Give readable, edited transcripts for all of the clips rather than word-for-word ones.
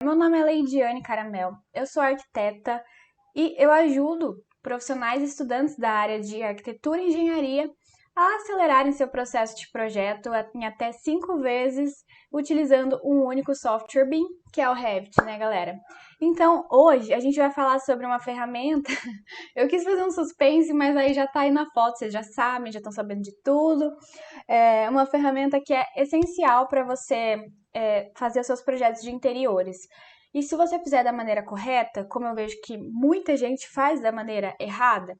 Meu nome é Leidiane Caramel, eu sou arquiteta e eu ajudo profissionais e estudantes da área de arquitetura e engenharia a acelerarem seu processo de projeto em até 5 vezes utilizando um único software BIM, que é o Revit, né, galera? Então, hoje a gente vai falar sobre uma ferramenta. Eu quis fazer um suspense, mas aí já tá aí na foto, vocês já sabem, já estão sabendo de tudo. É uma ferramenta que é essencial para você fazer os seus projetos de interiores. E se você fizer da maneira correta, como eu vejo que muita gente faz da maneira errada,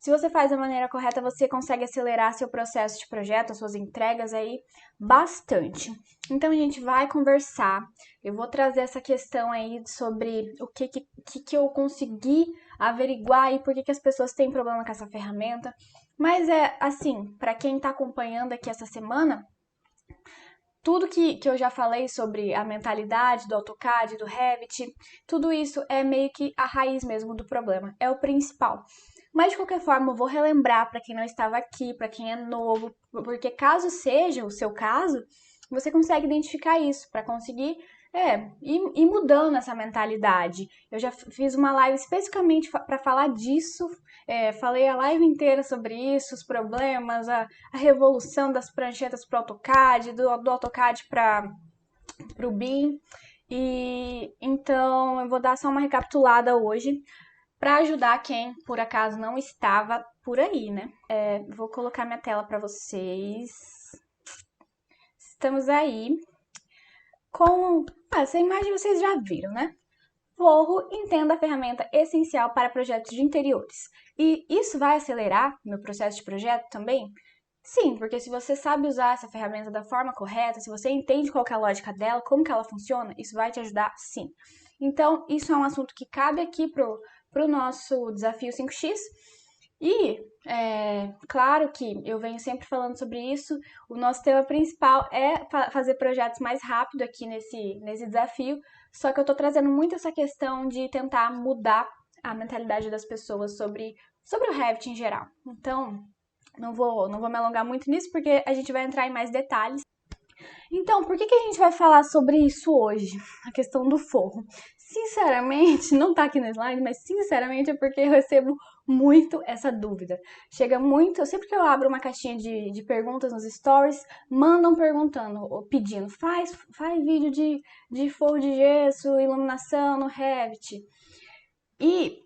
se você faz da maneira correta, você consegue acelerar seu processo de projeto, as suas entregas aí bastante. Então a gente vai conversar, eu vou trazer essa questão aí sobre o que eu consegui averiguar e por que as pessoas têm problema com essa ferramenta. Mas é assim, para quem está acompanhando aqui essa semana, tudo que eu já falei sobre a mentalidade do AutoCAD, do Revit, tudo isso é meio que a raiz mesmo do problema, é o principal. Mas de qualquer forma, eu vou relembrar para quem não estava aqui, para quem é novo, porque caso seja o seu caso, você consegue identificar isso para conseguir ir mudando essa mentalidade. Eu já fiz uma live especificamente para falar disso, falei a live inteira sobre isso, os problemas, a revolução das pranchetas para o AutoCAD, do AutoCAD para o BIM. E então eu vou dar só uma recapitulada hoje para ajudar quem por acaso não estava por aí, né? Vou colocar minha tela para vocês. Estamos aí com essa imagem, vocês já viram, né? Forro, entenda a ferramenta essencial para projetos de interiores. E isso vai acelerar meu processo de projeto também? Sim, porque se você sabe usar essa ferramenta da forma correta, se você entende qual é a lógica dela, como que ela funciona, isso vai te ajudar sim. Então, isso é um assunto que cabe aqui pro nosso desafio 5x. E, claro que eu venho sempre falando sobre isso, o nosso tema principal é fazer projetos mais rápido aqui nesse desafio, só que eu tô trazendo muito essa questão de tentar mudar a mentalidade das pessoas sobre o Revit em geral. Então, não vou me alongar muito nisso, porque a gente vai entrar em mais detalhes. Então, por que a gente vai falar sobre isso hoje? A questão do forro. Sinceramente, não tá aqui no slide, mas sinceramente é porque eu recebo muito essa dúvida. Chega muito, sempre que eu abro uma caixinha de perguntas nos stories, mandam perguntando, ou pedindo, faz vídeo de forro de gesso, iluminação no Revit. E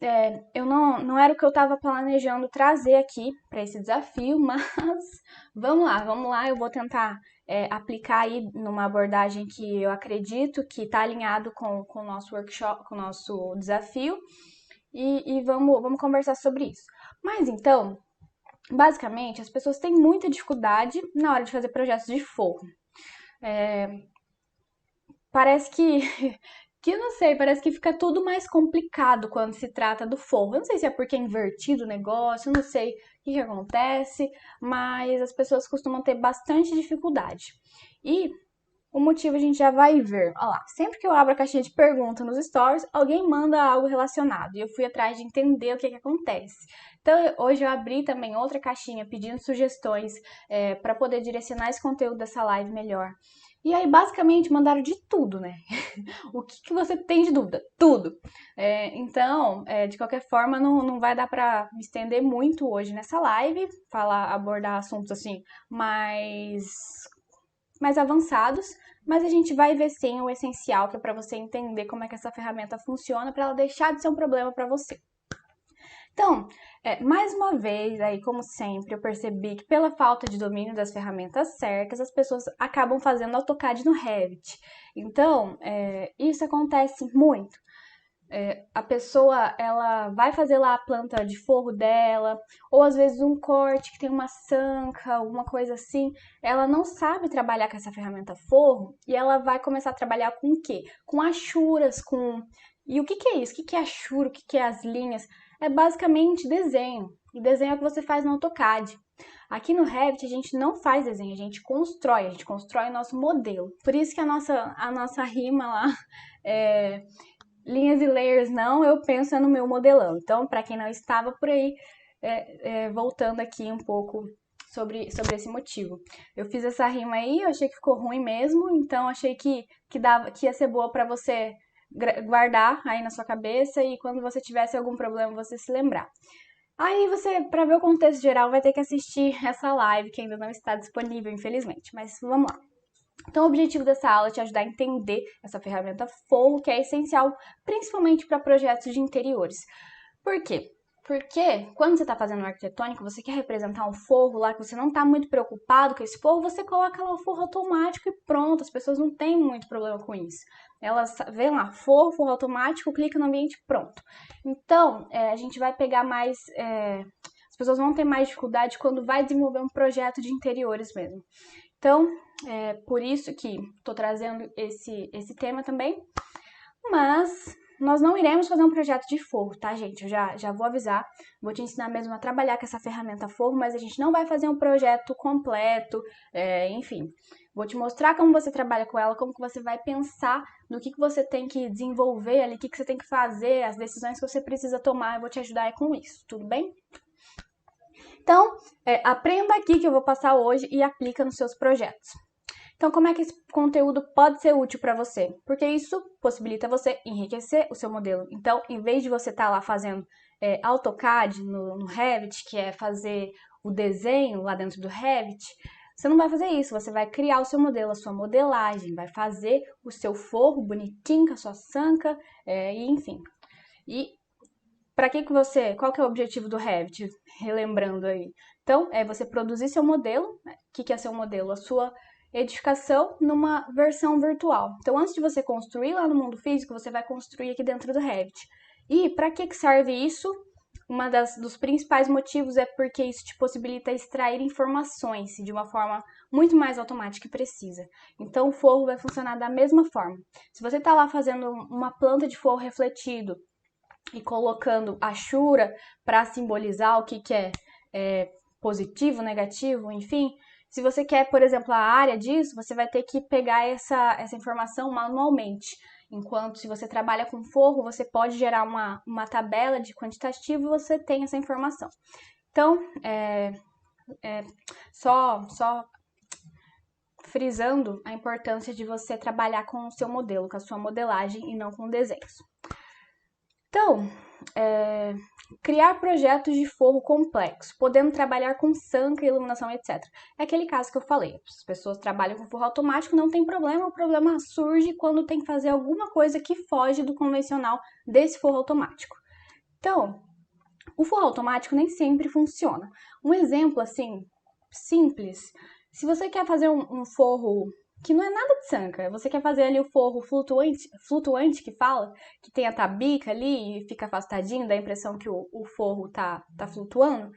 eu não era o que eu estava planejando trazer aqui para esse desafio, mas vamos lá, eu vou tentar aplicar aí numa abordagem que eu acredito que está alinhado com o nosso workshop, com o nosso desafio, e vamos conversar sobre isso. Mas então, basicamente, as pessoas têm muita dificuldade na hora de fazer projetos de forro. Parece que eu não sei, parece que fica tudo mais complicado quando se trata do forro. Eu não sei se é porque é invertido o negócio, eu não sei o que acontece, mas as pessoas costumam ter bastante dificuldade. E o motivo a gente já vai ver. Olha lá, sempre que eu abro a caixinha de perguntas nos stories, alguém manda algo relacionado e eu fui atrás de entender o que acontece. Então, hoje eu abri também outra caixinha pedindo sugestões para poder direcionar esse conteúdo dessa live melhor. E aí, basicamente, mandaram de tudo, né? O que você tem de dúvida? Tudo. Então, de qualquer forma, não vai dar para me estender muito hoje nessa live, abordar assuntos assim mais avançados, mas a gente vai ver sim o essencial, que é para você entender como é que essa ferramenta funciona, para ela deixar de ser um problema para você. Então, mais uma vez, aí, como sempre, eu percebi que pela falta de domínio das ferramentas certas, as pessoas acabam fazendo AutoCAD no Revit. Então, isso acontece muito. A pessoa, ela vai fazer lá a planta de forro dela, ou às vezes um corte que tem uma sanca, alguma coisa assim, ela não sabe trabalhar com essa ferramenta forro, e ela vai começar a trabalhar com o quê? Com achuras, com... E o que é isso? O que é achura? O que é as linhas? É basicamente desenho. E desenho é o que você faz no AutoCAD. Aqui no Revit a gente não faz desenho, a gente constrói o nosso modelo. Por isso que a nossa rima lá é linhas e layers não, eu penso no meu modelão. Então, para quem não estava por aí, voltando aqui um pouco sobre esse motivo. Eu fiz essa rima aí, eu achei que ficou ruim mesmo, então achei que ia ser boa para você guardar aí na sua cabeça e quando você tivesse algum problema você se lembrar. Aí você, para ver o contexto geral, vai ter que assistir essa live que ainda não está disponível, infelizmente, mas vamos lá. Então, o objetivo dessa aula é te ajudar a entender essa ferramenta forro, que é essencial principalmente para projetos de interiores. Por quê? Porque quando você está fazendo um arquitetônico, você quer representar um forro lá que você não está muito preocupado com esse forro, você coloca lá o forro automático e pronto, as pessoas não têm muito problema com isso. Elas veem lá, forro automático, clica no ambiente, pronto. Então, a gente vai pegar mais... as pessoas vão ter mais dificuldade quando vai desenvolver um projeto de interiores mesmo. Então, é por isso que estou trazendo esse tema também, mas nós não iremos fazer um projeto de forro, tá, gente? Eu já vou avisar, vou te ensinar mesmo a trabalhar com essa ferramenta forro, mas a gente não vai fazer um projeto completo, enfim. Vou te mostrar como você trabalha com ela, como que você vai pensar no que você tem que desenvolver ali, o que você tem que fazer, as decisões que você precisa tomar, eu vou te ajudar com isso, tudo bem? Então, aprenda aqui que eu vou passar hoje e aplica nos seus projetos. Então, como é que esse conteúdo pode ser útil para você? Porque isso possibilita você enriquecer o seu modelo. Então, em vez de você estar lá fazendo AutoCAD no Revit, que é fazer o desenho lá dentro do Revit, você não vai fazer isso, você vai criar o seu modelo, a sua modelagem, vai fazer o seu forro bonitinho, com a sua sanca, enfim. E para que você, qual que é o objetivo do Revit? Relembrando aí. Então, é você produzir seu modelo. O que é seu modelo? A sua edificação numa versão virtual. Então, antes de você construir lá no mundo físico, você vai construir aqui dentro do Revit. E para que serve isso? Dos principais motivos é porque isso te possibilita extrair informações de uma forma muito mais automática e precisa. Então, o forro vai funcionar da mesma forma. Se você está lá fazendo uma planta de forro refletido, e colocando Ashura para simbolizar o que é positivo, negativo, enfim. Se você quer, por exemplo, a área disso, você vai ter que pegar essa informação manualmente. Enquanto se você trabalha com forro, você pode gerar uma tabela de quantitativo e você tem essa informação. Então, só frisando a importância de você trabalhar com o seu modelo, com a sua modelagem e não com desenhos. Então, criar projetos de forro complexo, podendo trabalhar com sanca, iluminação, etc. É aquele caso que eu falei, as pessoas trabalham com forro automático, não tem problema, o problema surge quando tem que fazer alguma coisa que foge do convencional desse forro automático. Então, o forro automático nem sempre funciona. Um exemplo, assim, simples, se você quer fazer um forro que não é nada de sanca, você quer fazer ali o forro flutuante que fala, que tem a tabica ali e fica afastadinho, dá a impressão que o forro tá flutuando,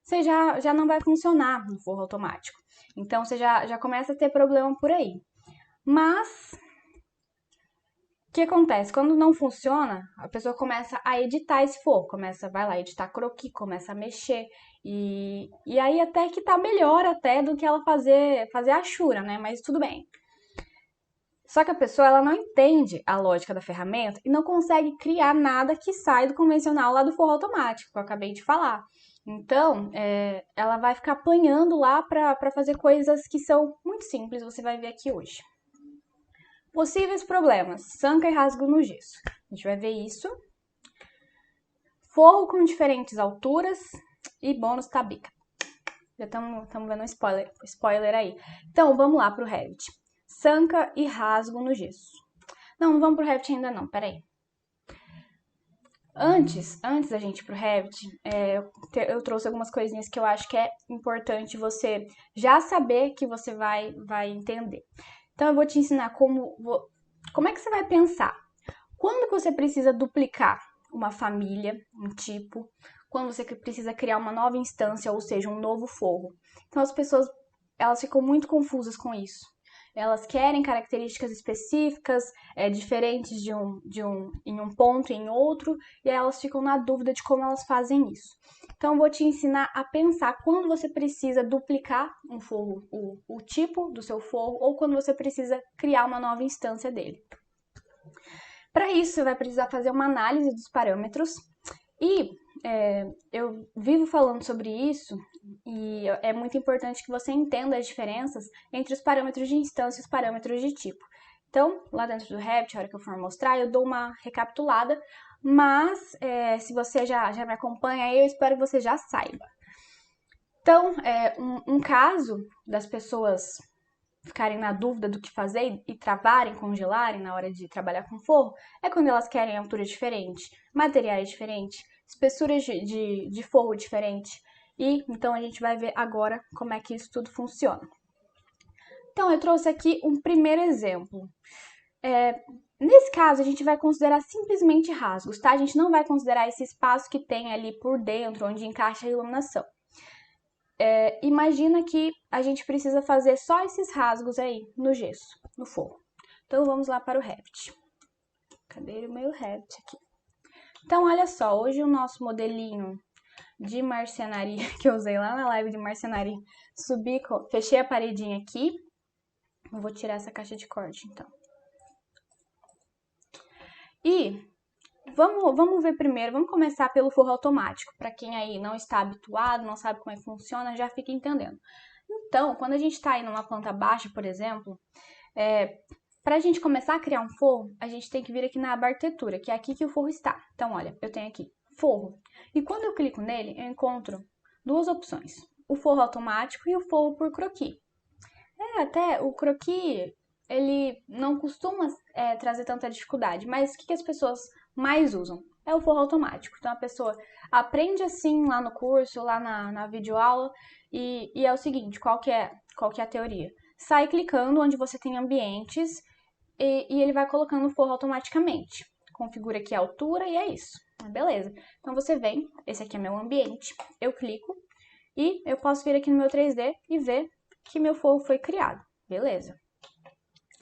você já não vai funcionar no forro automático. Então, você já começa a ter problema por aí. Mas, o que acontece? Quando não funciona, a pessoa começa a editar esse forro, vai lá editar croquis, começa a mexer, e aí até que tá melhor até do que ela fazer Ashura, né? Mas tudo bem. Só que a pessoa ela não entende a lógica da ferramenta e não consegue criar nada que sai do convencional lá do forro automático, que eu acabei de falar. Então, ela vai ficar apanhando lá para fazer coisas que são muito simples, você vai ver aqui hoje. Possíveis problemas, sanca e rasgo no gesso. A gente vai ver isso. Forro com diferentes alturas e bônus tabica. Já estamos vendo um spoiler aí. Então, vamos lá para o Revit. Sanca e rasgo no gesso. Não vamos para o Revit ainda não, peraí. Antes da gente ir para o Revit, eu trouxe algumas coisinhas que eu acho que é importante você já saber que você vai entender. Então, eu vou te ensinar como é que você vai pensar. Quando você precisa duplicar uma família, um tipo, quando você precisa criar uma nova instância, ou seja, um novo forro. Então, as pessoas, elas ficam muito confusas com isso. Elas querem características específicas, diferentes em um ponto e em outro, e elas ficam na dúvida de como elas fazem isso. Então, eu vou te ensinar a pensar quando você precisa duplicar um forro, o tipo do seu forro, ou quando você precisa criar uma nova instância dele. Para isso, você vai precisar fazer uma análise dos parâmetros e eu vivo falando sobre isso e é muito importante que você entenda as diferenças entre os parâmetros de instância e os parâmetros de tipo. Então, lá dentro do Revit, a hora que eu for mostrar, eu dou uma recapitulada, mas se você já me acompanha aí, eu espero que você já saiba. Então, um caso das pessoas ficarem na dúvida do que fazer e travarem, congelarem na hora de trabalhar com forro, é quando elas querem altura diferente, materiais diferentes, espessuras de forro diferente. E então a gente vai ver agora como é que isso tudo funciona. Então, eu trouxe aqui um primeiro exemplo. Nesse caso, a gente vai considerar simplesmente rasgos, tá? A gente não vai considerar esse espaço que tem ali por dentro, onde encaixa a iluminação. Imagina que a gente precisa fazer só esses rasgos aí no gesso, no forro. Então, vamos lá para o Revit. Cadê o meu Revit aqui? Então, olha só, hoje o nosso modelinho de marcenaria, que eu usei lá na live de marcenaria, fechei a paredinha aqui. Eu vou tirar essa caixa de corte, então. E vamos ver primeiro, vamos começar pelo forro automático. Para quem aí não está habituado, não sabe como é que funciona, já fica entendendo. Então, quando a gente está aí numa planta baixa, por exemplo, para a gente começar a criar um forro, a gente tem que vir aqui na aba arquitetura, que é aqui que o forro está. Então, olha, eu tenho aqui forro. E quando eu clico nele, eu encontro duas opções. O forro automático e o forro por croquis. Até o croquis, ele não costuma trazer tanta dificuldade, mas o que as pessoas mais usam? É o forro automático. Então, a pessoa aprende assim lá no curso, lá na videoaula, e é o seguinte, qual que é a teoria? Sai clicando onde você tem ambientes e ele vai colocando o forro automaticamente. Configura aqui a altura e é isso. Beleza. Então, você vem, esse aqui é meu ambiente, eu clico e eu posso vir aqui no meu 3D e ver que meu forro foi criado. Beleza.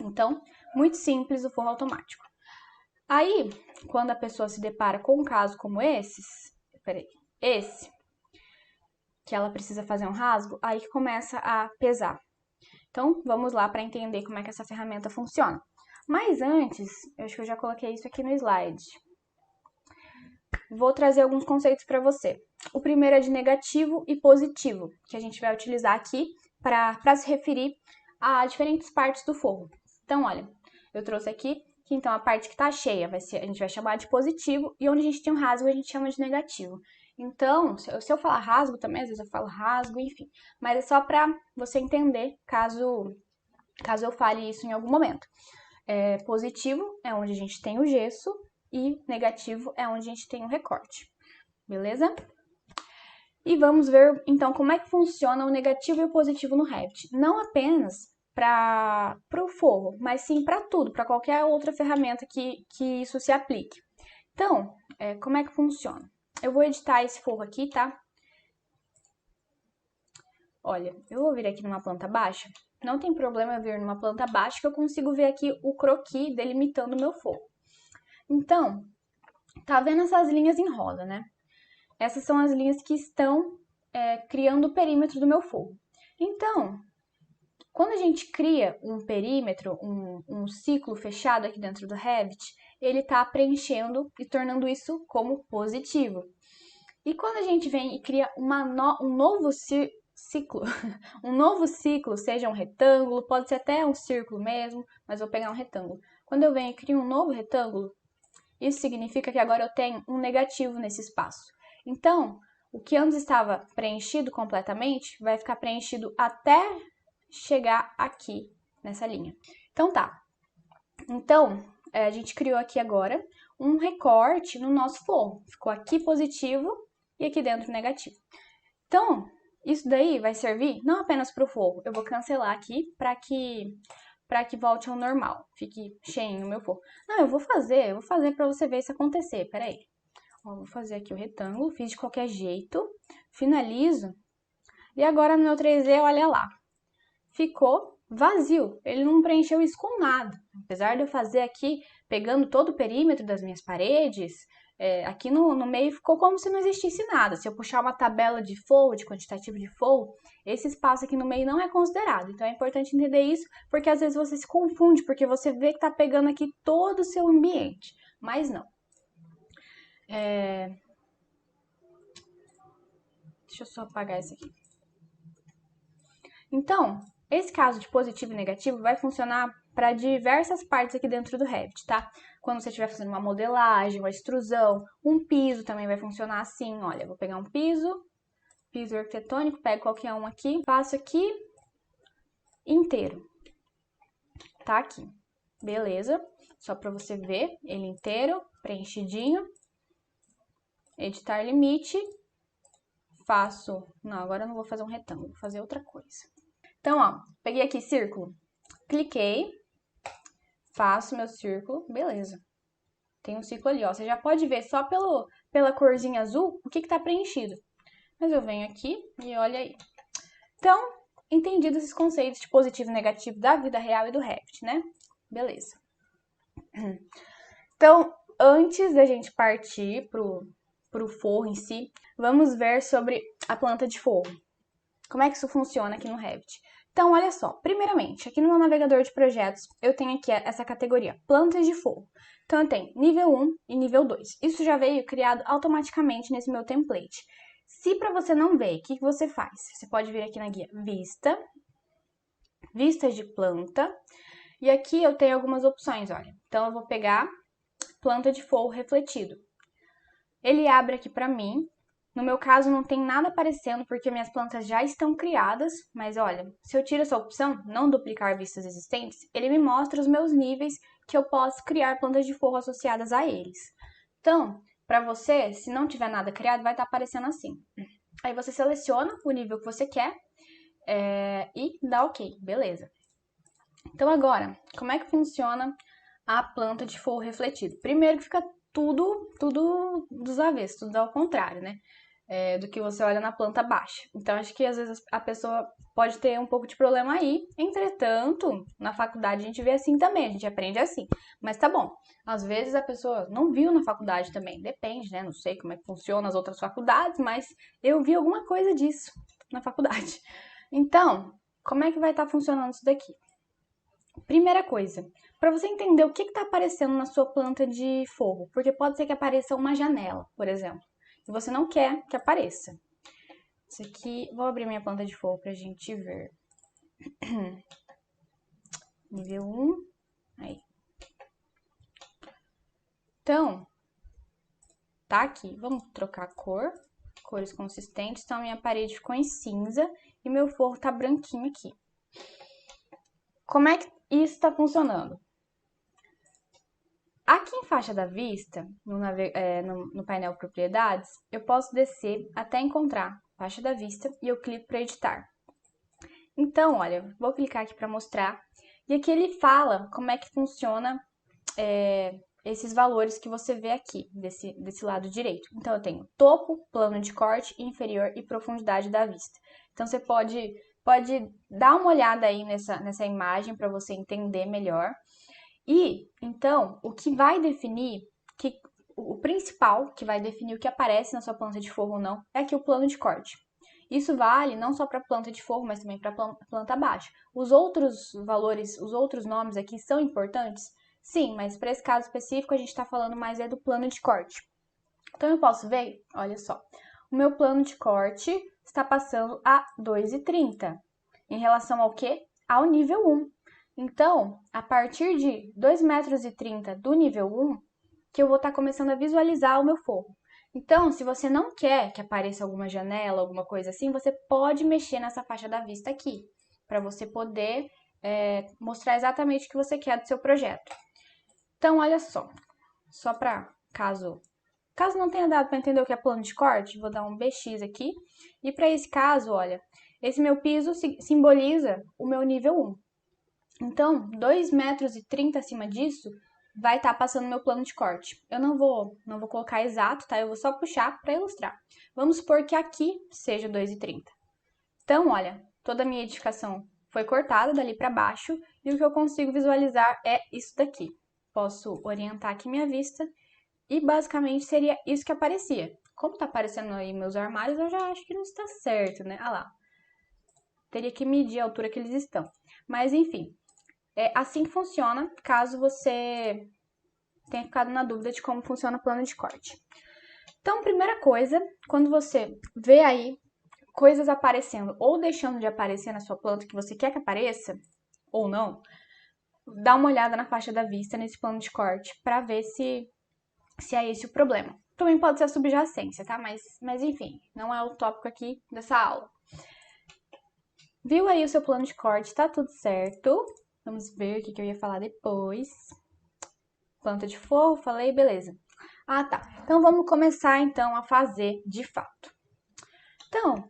Então, muito simples o forro automático. Aí, quando a pessoa se depara com um caso como esse, que ela precisa fazer um rasgo, aí que começa a pesar. Então, vamos lá para entender como é que essa ferramenta funciona. Mas antes, eu acho que eu já coloquei isso aqui no slide. Vou trazer alguns conceitos para você. O primeiro é de negativo e positivo, que a gente vai utilizar aqui para se referir a diferentes partes do forro. Então, olha, eu trouxe aqui que então a parte que está cheia a gente vai chamar de positivo e onde a gente tem um rasgo a gente chama de negativo. Então, se eu falar rasgo também, às vezes eu falo rasgo, enfim. Mas é só para você entender caso eu fale isso em algum momento. Positivo é onde a gente tem o gesso e negativo é onde a gente tem o recorte. Beleza? E vamos ver, então, como é que funciona o negativo e o positivo no Revit. Não apenas para o forro, mas sim para tudo, para qualquer outra ferramenta que isso se aplique. Então, como é que funciona? Eu vou editar esse forro aqui, tá? Olha, eu vou vir aqui numa planta baixa. Não tem problema eu vir numa planta baixa que eu consigo ver aqui o croquis delimitando o meu forro. Então, tá vendo essas linhas em roda, né? Essas são as linhas que estão criando o perímetro do meu forro. Então, quando a gente cria um perímetro, um ciclo fechado aqui dentro do Revit, ele está preenchendo e tornando isso como positivo. E quando a gente vem e cria um novo ciclo, um novo ciclo, seja um retângulo, pode ser até um círculo mesmo, mas vou pegar um retângulo. Quando eu venho e crio um novo retângulo, isso significa que agora eu tenho um negativo nesse espaço. Então, o que antes estava preenchido completamente, vai ficar preenchido até chegar aqui, nessa linha. Então, tá. Então, a gente criou aqui agora um recorte no nosso forro. Ficou aqui positivo e aqui dentro negativo. Então, isso daí vai servir não apenas para o forro. Eu vou cancelar aqui para que volte ao normal. Fique cheio o meu forro. Não, eu vou fazer para você ver isso acontecer. Peraí. Ó, vou fazer aqui o retângulo, fiz de qualquer jeito, finalizo. E agora no meu 3D, olha lá. Ficou vazio. Ele não preencheu isso com nada. Apesar de eu fazer aqui, pegando todo o perímetro das minhas paredes, aqui no meio ficou como se não existisse nada. Se eu puxar uma tabela de forro, de quantitativo de forro, esse espaço aqui no meio não é considerado. Então é importante entender isso, porque às vezes você se confunde, porque você vê que está pegando aqui todo o seu ambiente, mas não. Deixa eu só apagar isso aqui. Então, esse caso de positivo e negativo vai funcionar para diversas partes aqui dentro do Revit, tá? Quando você estiver fazendo uma modelagem, uma extrusão, um piso também vai funcionar assim, olha, vou pegar um piso arquitetônico, pego qualquer um aqui, faço aqui inteiro, tá aqui, beleza? Só para você ver ele inteiro, preenchidinho, editar limite, faço, não, agora eu não vou fazer um retângulo, vou fazer outra coisa. Então, ó, peguei aqui círculo, cliquei, faço meu círculo, beleza. Tem um círculo ali, ó, você já pode ver só pela corzinha azul o que tá preenchido. Mas eu venho aqui e olha aí. Então, entendido esses conceitos de positivo e negativo da vida real e do Revit, né? Beleza. Então, antes da gente partir pro forro em si, vamos ver sobre a planta de forro. Como é que isso funciona aqui no Revit? Então, olha só. Primeiramente, aqui no meu navegador de projetos, eu tenho aqui essa categoria, plantas de forro. Então, eu tenho nível 1 e nível 2. Isso já veio criado automaticamente nesse meu template. Se para você não ver, o que você faz? Você pode vir aqui na guia Vista, Vistas de planta, e aqui eu tenho algumas opções, olha. Então, eu vou pegar planta de forro refletido. Ele abre aqui para mim. No meu caso, não tem nada aparecendo porque minhas plantas já estão criadas, mas olha, se eu tiro essa opção, não duplicar vistas existentes, ele me mostra os meus níveis que eu posso criar plantas de forro associadas a eles. Então, para você, se não tiver nada criado, vai estar aparecendo assim. Aí você seleciona o nível que você quer e dá OK, beleza. Então agora, como é que funciona a planta de forro refletido? Primeiro que fica tudo dos avessos, tudo ao contrário, né? Do que você olha na planta baixa. Então, acho que às vezes a pessoa pode ter um pouco de problema aí. Entretanto, na faculdade a gente vê assim também, a gente aprende assim. Mas tá bom. Às vezes a pessoa não viu na faculdade também. Depende, né? Não sei como é que funciona as outras faculdades, mas eu vi alguma coisa disso na faculdade. Então, como é que vai estar funcionando isso daqui? Primeira coisa, para você entender o que está aparecendo na sua planta de forro, porque pode ser que apareça uma janela, por exemplo, e você não quer que apareça. Isso aqui, vou abrir minha planta de forro para a gente ver. Nível 1, aí. Então, tá aqui, vamos trocar a cor, cores consistentes, então minha parede ficou em cinza e meu forro tá branquinho aqui. Como é que isso está funcionando? Aqui em faixa da vista, no painel propriedades, eu posso descer até encontrar faixa da vista e eu clico para editar. Então, olha, vou clicar aqui para mostrar. E aqui ele fala como é que funciona esses valores que você vê aqui, desse lado direito. Então, eu tenho topo, plano de corte, inferior e profundidade da vista. Então, você pode dar uma olhada aí nessa imagem para você entender melhor. E, então, o que vai definir, o principal que vai definir o que aparece na sua planta de forro ou não, é aqui o plano de corte. Isso vale não só para planta de forro, mas também para planta baixa. Os outros valores, os outros nomes aqui são importantes? Sim, mas para esse caso específico a gente está falando mais do plano de corte. Então eu posso ver, olha só, o meu plano de corte está passando a 2,30. Em relação ao quê? Ao nível 1. Então, a partir de 2,30 m do nível 1, que eu vou estar começando a visualizar o meu forro. Então, se você não quer que apareça alguma janela, alguma coisa assim, você pode mexer nessa faixa da vista aqui, para você poder mostrar exatamente o que você quer do seu projeto. Então, olha só para caso não tenha dado para entender o que é plano de corte, vou dar um BX aqui. E para esse caso, olha, esse meu piso simboliza o meu nível 1. Então, 2,30 m acima disso, vai estar passando meu plano de corte. Eu não vou colocar exato, tá? Eu vou só puxar para ilustrar. Vamos supor que aqui seja 2,30. Então, olha, toda a minha edificação foi cortada dali para baixo e o que eu consigo visualizar é isso daqui. Posso orientar aqui minha vista e basicamente seria isso que aparecia. Como tá aparecendo aí meus armários, eu já acho que não está certo, né? Ah lá. Teria que medir a altura que eles estão. Mas, enfim, é assim que funciona, caso você tenha ficado na dúvida de como funciona o plano de corte. Então, primeira coisa, quando você vê aí coisas aparecendo ou deixando de aparecer na sua planta que você quer que apareça, ou não, dar uma olhada na faixa da vista, nesse plano de corte, para ver se é esse o problema. Também pode ser a subjacência, tá? Mas enfim, não é o tópico aqui dessa aula. Viu aí o seu plano de corte, tá tudo certo. Vamos ver o que eu ia falar depois. Planta de forro, falei, beleza. Ah, tá. Então, vamos começar, então, a fazer de fato. Então,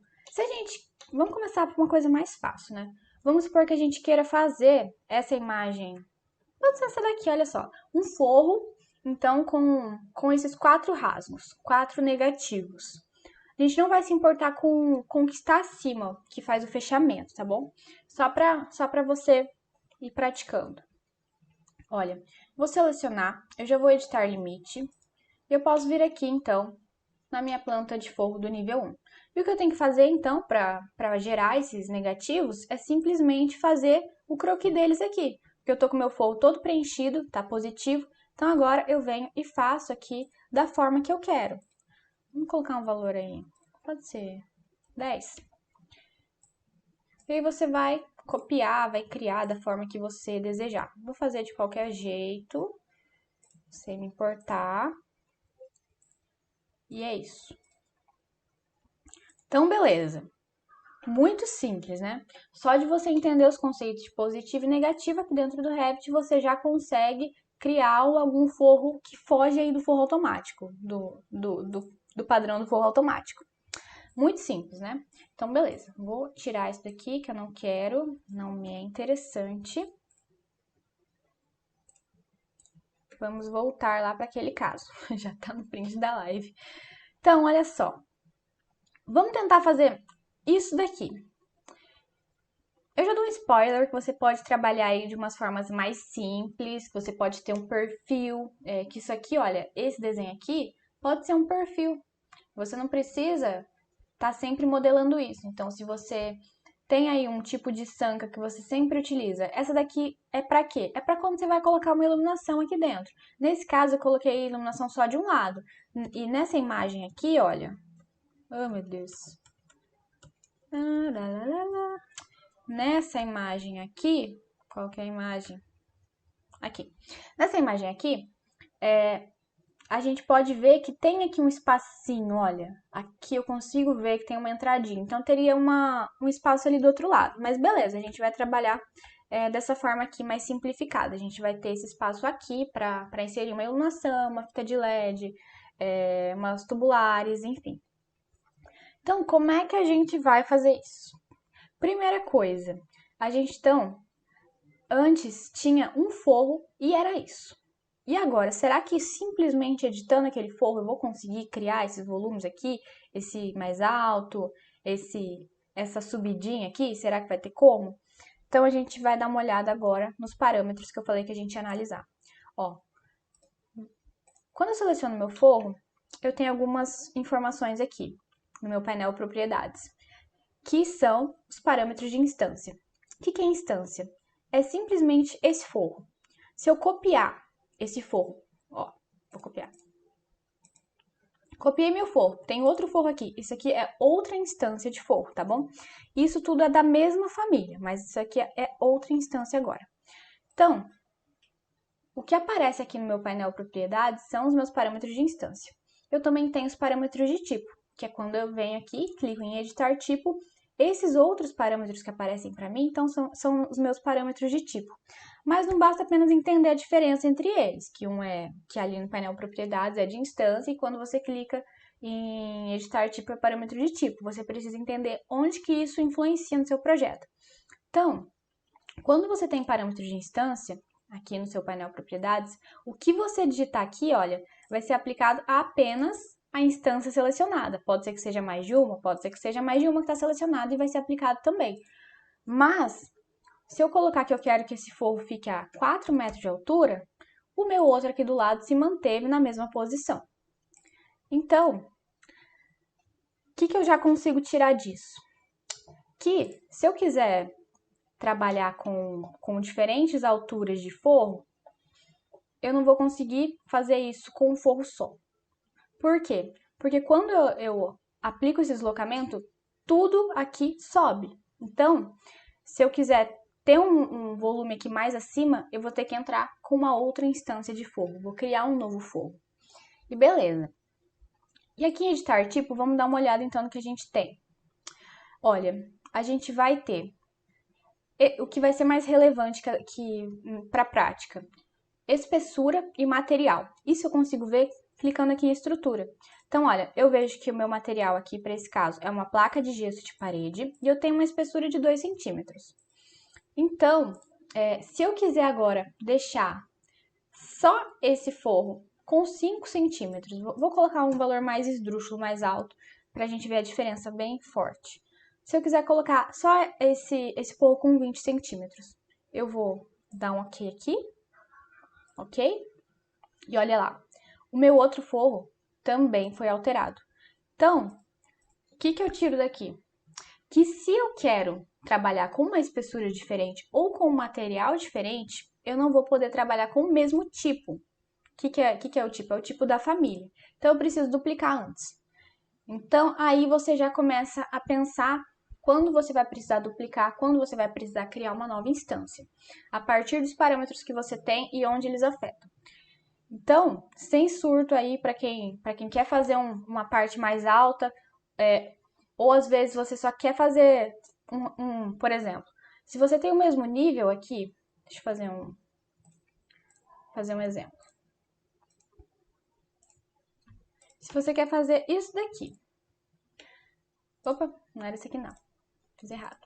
vamos começar por uma coisa mais fácil, né? Vamos supor que a gente queira fazer essa imagem. Pode ser essa daqui, olha só. Um forro, então, com esses 4 rasgos, 4 negativos. A gente não vai se importar com o que está acima, que faz o fechamento, tá bom? Só pra você ir praticando. Olha, vou selecionar, eu já vou editar limite. E eu posso vir aqui, então, na minha planta de forro do nível 1. E o que eu tenho que fazer, então, para gerar esses negativos, é simplesmente fazer o croquis deles aqui. Porque eu tô com o meu forro todo preenchido, tá positivo. Então, agora eu venho e faço aqui da forma que eu quero. Vamos colocar um valor aí, pode ser 10. E aí você vai copiar, vai criar da forma que você desejar. Vou fazer de qualquer jeito, sem me importar. E é isso. Então, beleza. Muito simples, né? Só de você entender os conceitos de positivo e negativo aqui dentro do Revit, você já consegue criar algum forro que foge aí do forro automático, do padrão do forro automático. Muito simples, né? Então, beleza. Vou tirar isso daqui que eu não quero, não me é interessante. Vamos voltar lá para aquele caso. Já tá no print da live. Então, olha só. Vamos tentar fazer isso daqui. Eu já dou um spoiler que você pode trabalhar aí de umas formas mais simples, que você pode ter um perfil, que isso aqui, olha, esse desenho aqui pode ser um perfil. Você não precisa estar sempre modelando isso. Então, se você tem aí um tipo de sanca que você sempre utiliza, essa daqui é para quê? É para quando você vai colocar uma iluminação aqui dentro. Nesse caso, eu coloquei a iluminação só de um lado. E nessa imagem aqui, olha... Oh, meu Deus. Nessa imagem aqui, qual que é a imagem? Aqui. Nessa imagem aqui, a gente pode ver que tem aqui um espacinho, olha. Aqui eu consigo ver que tem uma entradinha. Então, teria um espaço ali do outro lado. Mas beleza, a gente vai trabalhar dessa forma aqui mais simplificada. A gente vai ter esse espaço aqui para inserir uma iluminação, uma fita de LED, umas tubulares, enfim. Então, como é que a gente vai fazer isso? Primeira coisa, a gente então, antes tinha um forro e era isso. E agora, será que simplesmente editando aquele forro eu vou conseguir criar esses volumes aqui? Esse mais alto, essa subidinha aqui? Será que vai ter como? Então, a gente vai dar uma olhada agora nos parâmetros que eu falei que a gente ia analisar. Ó, quando eu seleciono meu forro, eu tenho algumas informações aqui no meu painel propriedades, que são os parâmetros de instância. O que é instância? É simplesmente esse forro. Se eu copiar esse forro, ó, vou copiar. Copiei meu forro, tem outro forro aqui. Isso aqui é outra instância de forro, tá bom? Isso tudo é da mesma família, mas isso aqui é outra instância agora. Então, o que aparece aqui no meu painel propriedades são os meus parâmetros de instância. Eu também tenho os parâmetros de tipo, que é quando eu venho aqui, clico em editar tipo, esses outros parâmetros que aparecem para mim, então, são os meus parâmetros de tipo. Mas não basta apenas entender a diferença entre eles, que ali no painel propriedades é de instância, e quando você clica em editar tipo é parâmetro de tipo. Você precisa entender onde que isso influencia no seu projeto. Então, quando você tem parâmetros de instância, aqui no seu painel propriedades, o que você digitar aqui, olha, vai ser aplicado a apenas a instância selecionada. Pode ser que seja mais de uma, pode ser que seja mais de uma que está selecionada e vai ser aplicado também. Mas, se eu colocar que eu quero que esse forro fique a 4 metros de altura, o meu outro aqui do lado se manteve na mesma posição. Então, o que eu já consigo tirar disso? Que, se eu quiser trabalhar com diferentes alturas de forro, eu não vou conseguir fazer isso com um forro só. Por quê? Porque quando eu aplico esse deslocamento, tudo aqui sobe. Então, se eu quiser ter um volume aqui mais acima, eu vou ter que entrar com uma outra instância de forro. Vou criar um novo forro. E beleza. E aqui em editar tipo, vamos dar uma olhada então no que a gente tem. Olha, a gente vai ter o que vai ser mais relevante para a prática. Espessura e material. Isso eu consigo ver clicando aqui em estrutura. Então, olha, eu vejo que o meu material aqui, para esse caso, é uma placa de gesso de parede e eu tenho uma espessura de 2 centímetros. Então, se eu quiser agora deixar só esse forro com 5 centímetros, vou colocar um valor mais esdrúxulo, mais alto, para a gente ver a diferença bem forte. Se eu quiser colocar só esse forro com 20 centímetros, eu vou dar um OK aqui, ok? E olha lá, o meu outro forro também foi alterado. Então, o que eu tiro daqui? Que se eu quero trabalhar com uma espessura diferente ou com um material diferente, eu não vou poder trabalhar com o mesmo tipo. O que é o tipo? É o tipo da família. Então, eu preciso duplicar antes. Então, aí você já começa a pensar quando você vai precisar duplicar, quando você vai precisar criar uma nova instância, a partir dos parâmetros que você tem e onde eles afetam. Então, sem surto aí para quem quer fazer uma parte mais alta, ou às vezes você só quer fazer por exemplo, se você tem o mesmo nível aqui, deixa eu fazer um exemplo. Se você quer fazer isso daqui, opa, não era esse aqui não, fiz errado.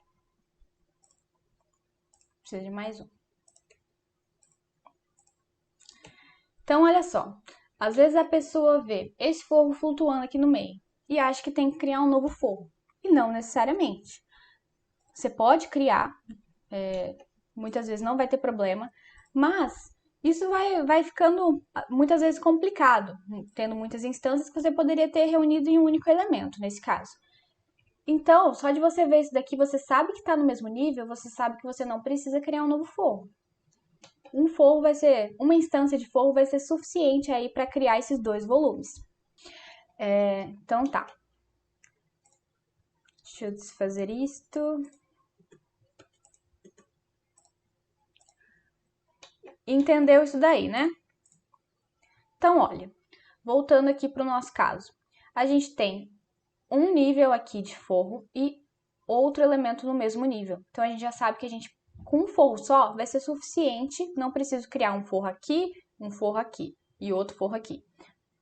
Precisa de mais um. Então, olha só, às vezes a pessoa vê esse forro flutuando aqui no meio e acha que tem que criar um novo forro. E não necessariamente. Você pode criar, muitas vezes não vai ter problema, mas isso vai ficando muitas vezes complicado, tendo muitas instâncias que você poderia ter reunido em um único elemento, nesse caso. Então, só de você ver isso daqui, você sabe que está no mesmo nível, você sabe que você não precisa criar um novo forro. Uma instância de forro vai ser suficiente aí para criar esses 2 volumes. Então tá. Deixa eu desfazer isto. Entendeu isso daí, né? Então, olha, voltando aqui para o nosso caso. A gente tem um nível aqui de forro e outro elemento no mesmo nível. Então, a gente já sabe que a gente, com um forro só, vai ser suficiente. Não preciso criar um forro aqui e outro forro aqui.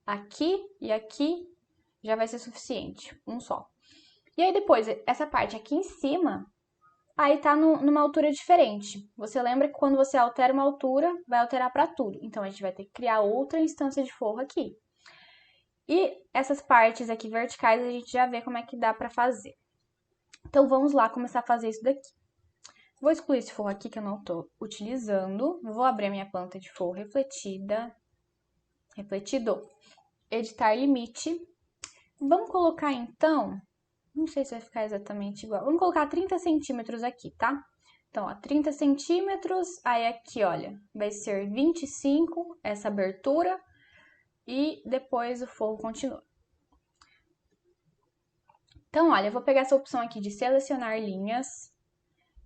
Aqui e aqui já vai ser suficiente, um só. E aí depois, essa parte aqui em cima, aí tá numa altura diferente. Você lembra que quando você altera uma altura, vai alterar para tudo. Então, a gente vai ter que criar outra instância de forro aqui. E essas partes aqui verticais, a gente já vê como é que dá para fazer. Então, vamos lá começar a fazer isso daqui. Vou excluir esse forro aqui que eu não estou utilizando. Vou abrir a minha planta de forro refletido. Editar limite. Vamos colocar, então, não sei se vai ficar exatamente igual. Vamos colocar 30 centímetros aqui, tá? Então, ó, 30 centímetros, aí aqui, olha, vai ser 25, essa abertura, e depois o forro continua. Então, olha, eu vou pegar essa opção aqui de selecionar linhas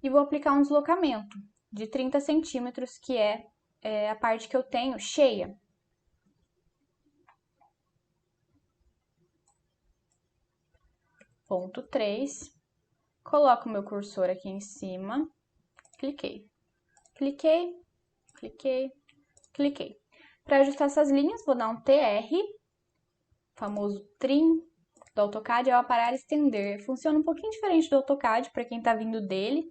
e vou aplicar um deslocamento de 30 centímetros, que é a parte que eu tenho cheia. Ponto 3. Coloco o meu cursor aqui em cima. Cliquei. Cliquei, cliquei, cliquei. Para ajustar essas linhas, vou dar um TR, famoso trim do AutoCAD, é o aparar estender. Funciona um pouquinho diferente do AutoCAD para quem está vindo dele,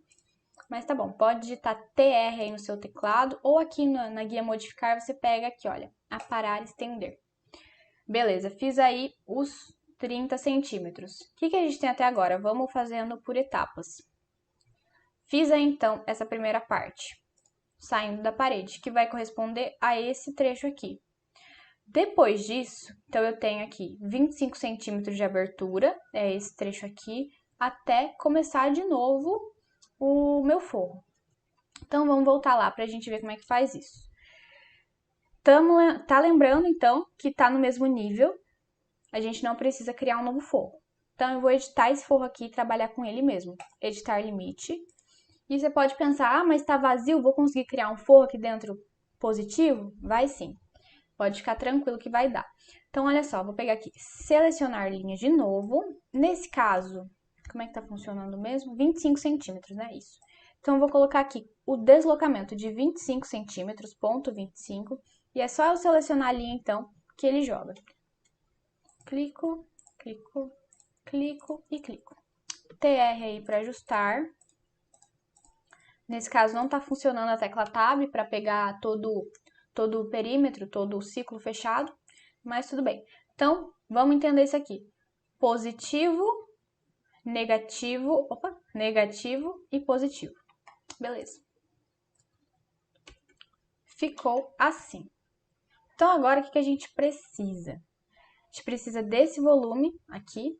mas tá bom. Pode digitar TR aí no seu teclado ou aqui na guia modificar, você pega aqui, olha, aparar estender. Beleza, fiz aí os 30 centímetros. O que a gente tem até agora? Vamos fazendo por etapas. Fiz aí, então, essa primeira parte, saindo da parede, que vai corresponder a esse trecho aqui. Depois disso, então eu tenho aqui 25 centímetros de abertura, é esse trecho aqui, até começar de novo o meu forro. Então, vamos voltar lá para a gente ver como é que faz isso. Tá lembrando, então, que tá no mesmo nível, a gente não precisa criar um novo forro. Então, eu vou editar esse forro aqui e trabalhar com ele mesmo. Editar limite. E você pode pensar, ah, mas tá vazio, vou conseguir criar um forro aqui dentro positivo? Vai sim. Pode ficar tranquilo que vai dar. Então, olha só, vou pegar aqui, selecionar linhas de novo. Nesse caso, como é que tá funcionando mesmo? 25 centímetros, né? Isso. Então, eu vou colocar aqui o deslocamento de 25 centímetros, ponto 25. E é só eu selecionar a linha, então, que ele joga. Clico, clico, clico e clico. TR aí para ajustar. Nesse caso, não está funcionando a tecla Tab para pegar todo o perímetro, todo o ciclo fechado, mas tudo bem. Então, vamos entender isso aqui. Positivo, negativo e positivo. Beleza. Ficou assim. Então, agora, o que a gente precisa? A gente precisa desse volume aqui,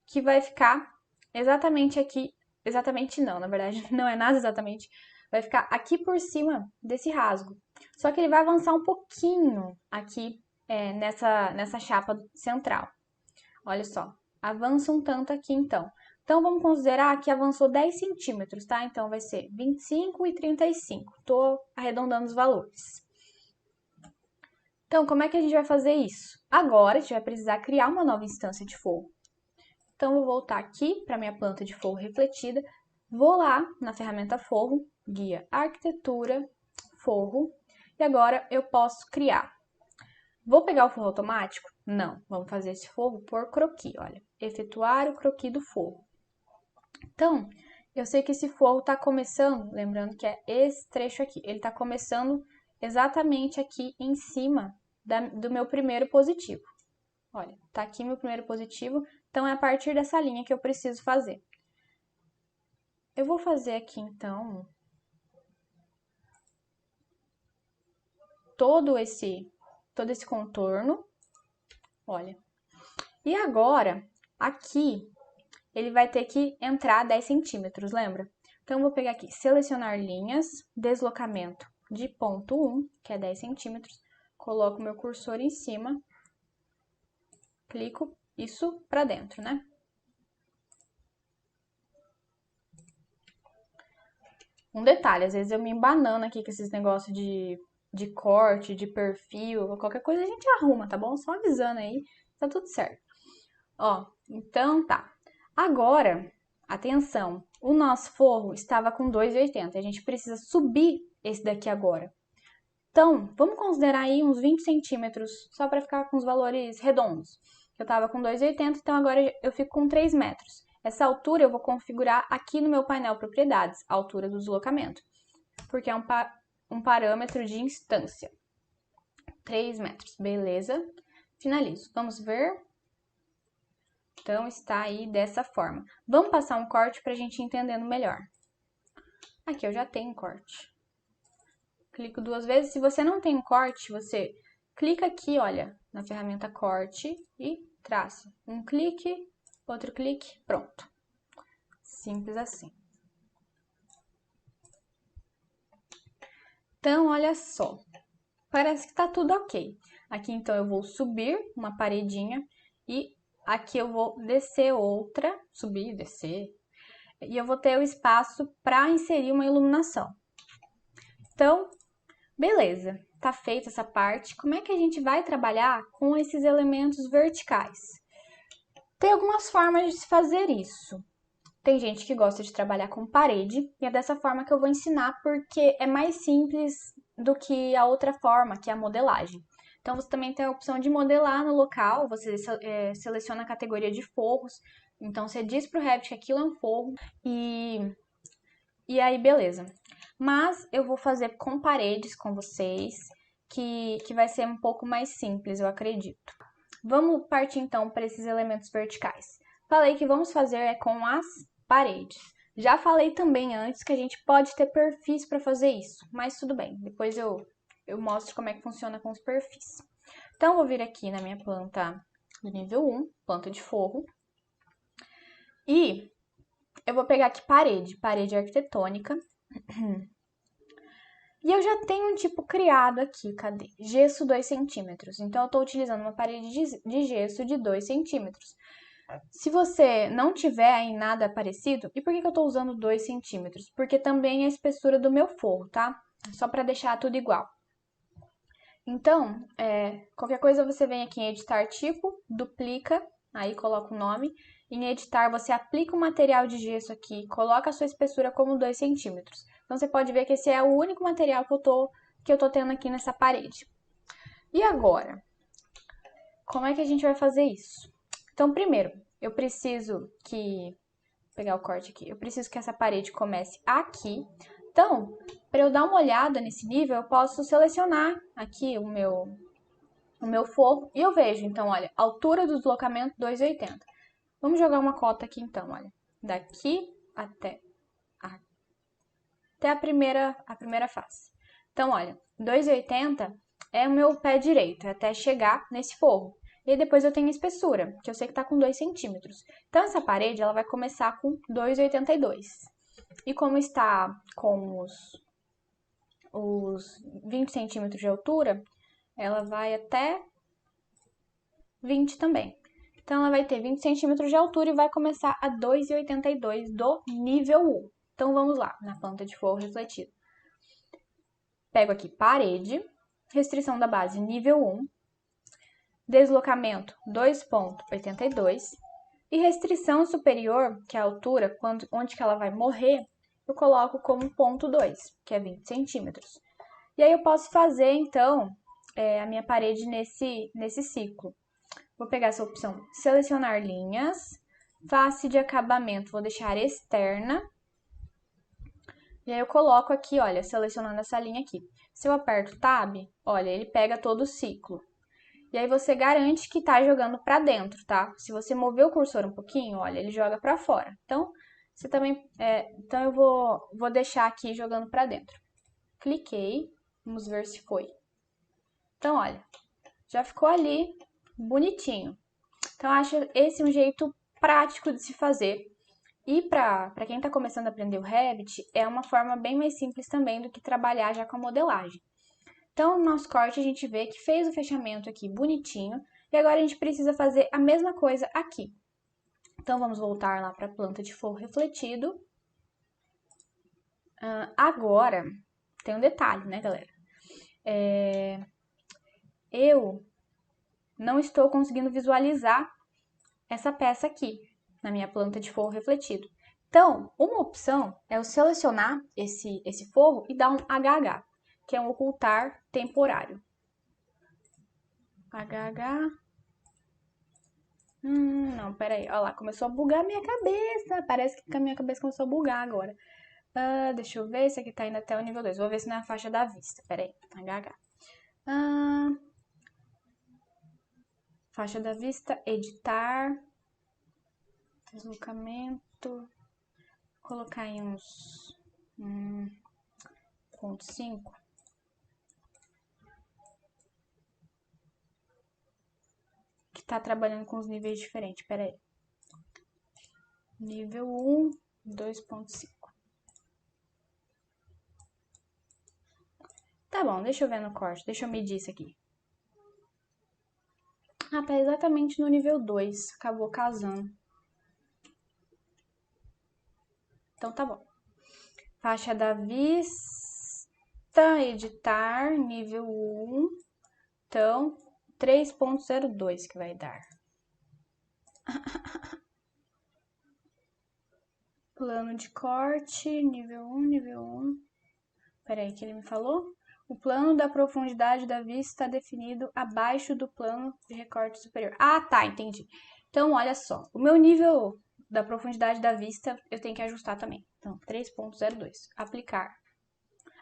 que vai ficar exatamente aqui. Exatamente não, na verdade, não é nada exatamente. Vai ficar aqui por cima desse rasgo. Só que ele vai avançar um pouquinho aqui nessa chapa central. Olha só, avança um tanto aqui então. Então, vamos considerar que avançou 10 centímetros, tá? Então, vai ser 25 e 35. Tô arredondando os valores. Então, como é que a gente vai fazer isso? Agora, a gente vai precisar criar uma nova instância de forro. Então, vou voltar aqui para minha planta de forro refletida. Vou lá na ferramenta forro, guia arquitetura, forro. E agora eu posso criar. Vou pegar o forro automático? Não, vamos fazer esse forro por croquis, olha. Efetuar o croquis do forro. Então, eu sei que esse forro está começando, lembrando que é esse trecho aqui, ele está começando exatamente aqui em cima do meu primeiro positivo. Olha, tá aqui meu primeiro positivo, então é a partir dessa linha que eu preciso fazer. Eu vou fazer aqui, então, todo esse contorno, olha. E agora, aqui, ele vai ter que entrar 10 centímetros, lembra? Então, eu vou pegar aqui, selecionar linhas, deslocamento de ponto 1, que é 10 centímetros, coloco meu cursor em cima, clico isso para dentro, né? Um detalhe, às vezes eu me embanando aqui com esses negócios de corte, de perfil, qualquer coisa a gente arruma, tá bom? Só avisando aí, tá tudo certo. Ó, então tá. Agora, atenção, o nosso forro estava com 2,80, a gente precisa subir esse daqui agora. Então, vamos considerar aí uns 20 centímetros, só para ficar com os valores redondos. Eu estava com 2,80, então agora eu fico com 3 metros. Essa altura eu vou configurar aqui no meu painel propriedades, a altura do deslocamento, porque é um parâmetro de instância. 3 metros, beleza. Finalizo. Vamos ver. Então, está aí dessa forma. Vamos passar um corte para a gente entendendo melhor. Aqui eu já tenho um corte. Clico 2 vezes. Se você não tem um corte, você clica aqui, olha, na ferramenta corte e traça. Um clique, outro clique, pronto. Simples assim. Então, olha só. Parece que tá tudo ok. Aqui, então, eu vou subir uma paredinha e aqui eu vou descer outra, subir, descer. E eu vou ter o espaço para inserir uma iluminação. Então, beleza, tá feita essa parte. Como é que a gente vai trabalhar com esses elementos verticais? Tem algumas formas de se fazer isso. Tem gente que gosta de trabalhar com parede, e é dessa forma que eu vou ensinar, porque é mais simples do que a outra forma, que é a modelagem. Então, você também tem a opção de modelar no local, você seleciona a categoria de forros, então você diz para o Revit que aquilo é um forro, e aí beleza. Mas eu vou fazer com paredes com vocês, que vai ser um pouco mais simples, eu acredito. Vamos partir então para esses elementos verticais. Falei que vamos fazer com as paredes. Já falei também antes que a gente pode ter perfis para fazer isso, mas tudo bem, depois eu mostro como é que funciona com os perfis. Então, eu vou vir aqui na minha planta do nível 1, planta de forro, e eu vou pegar aqui parede arquitetônica, e eu já tenho um tipo criado aqui, cadê? Gesso 2 centímetros, então eu estou utilizando uma parede de gesso de 2 centímetros. Se você não tiver aí nada parecido, e por que eu tô usando 2 centímetros? Porque também é a espessura do meu forro, tá? Só para deixar tudo igual. Então, qualquer coisa você vem aqui em editar tipo, duplica, aí coloca o nome. Em editar, você aplica o material de gesso aqui, coloca a sua espessura como 2 centímetros. Então, você pode ver que esse é o único material que eu tô tendo aqui nessa parede. E agora? Como é que a gente vai fazer isso? Então, primeiro, eu preciso pegar o corte aqui. Eu preciso que essa parede comece aqui. Então, para eu dar uma olhada nesse nível, eu posso selecionar aqui o meu forro e eu vejo. Então, olha, altura do deslocamento 2,80. Vamos jogar uma cota aqui então, olha. Daqui até a primeira face. Então, olha, 2,80 é o meu pé direito, até chegar nesse forro. E aí depois eu tenho a espessura, que eu sei que tá com 2 centímetros. Então, essa parede, ela vai começar com 2,82. E como está com os 20 centímetros de altura, ela vai até 20 também. Então, ela vai ter 20 centímetros de altura e vai começar a 2,82 do nível 1. Então, vamos lá, na planta de forro refletido. Pego aqui parede, restrição da base nível 1, deslocamento 2,82 e restrição superior, que é a altura, onde que ela vai morrer, eu coloco como ponto 2, que é 20 centímetros. E aí eu posso fazer, então, a minha parede nesse ciclo. Vou pegar essa opção, selecionar linhas, face de acabamento, vou deixar externa. E aí eu coloco aqui, olha, selecionando essa linha aqui. Se eu aperto Tab, olha, ele pega todo o ciclo. E aí você garante que tá jogando para dentro, tá? Se você mover o cursor um pouquinho, olha, ele joga para fora. Então, você também, então eu vou deixar aqui jogando para dentro. Cliquei, vamos ver se foi. Então, olha, já ficou ali bonitinho. Então, eu acho esse um jeito prático de se fazer. E para quem está começando a aprender o Revit, é uma forma bem mais simples também do que trabalhar já com a modelagem. Então, no nosso corte, a gente vê que fez o fechamento aqui bonitinho. E agora a gente precisa fazer a mesma coisa aqui. Então, vamos voltar lá para a planta de forro refletido. Agora, tem um detalhe, né, galera? Eu não estou conseguindo visualizar essa peça aqui na minha planta de forro refletido. Então, uma opção é eu selecionar esse forro e dar um HH, que é um ocultar temporário. HH. Não, peraí. Olha lá, começou a bugar a minha cabeça. Parece que a minha cabeça começou a bugar agora. Deixa eu ver, esse aqui tá indo até o nível 2. Vou ver se não é a faixa da vista. Peraí, HH. Faixa da vista, editar. Deslocamento. Colocar em uns 0,5. Que tá trabalhando com os níveis diferentes. Pera aí. Nível 1, 2,5. Tá bom, deixa eu ver no corte. Deixa eu medir isso aqui. Tá exatamente no nível 2. Acabou casando. Então tá bom. Faixa da vista, editar, nível 1. Então, 3,02 que vai dar. Plano de corte, nível 1, nível 1. Peraí, que ele me falou? O plano da profundidade da vista está definido abaixo do plano de recorte superior. Ah, tá, entendi. Então, olha só. O meu nível da profundidade da vista eu tenho que ajustar também. Então, 3,02. Aplicar.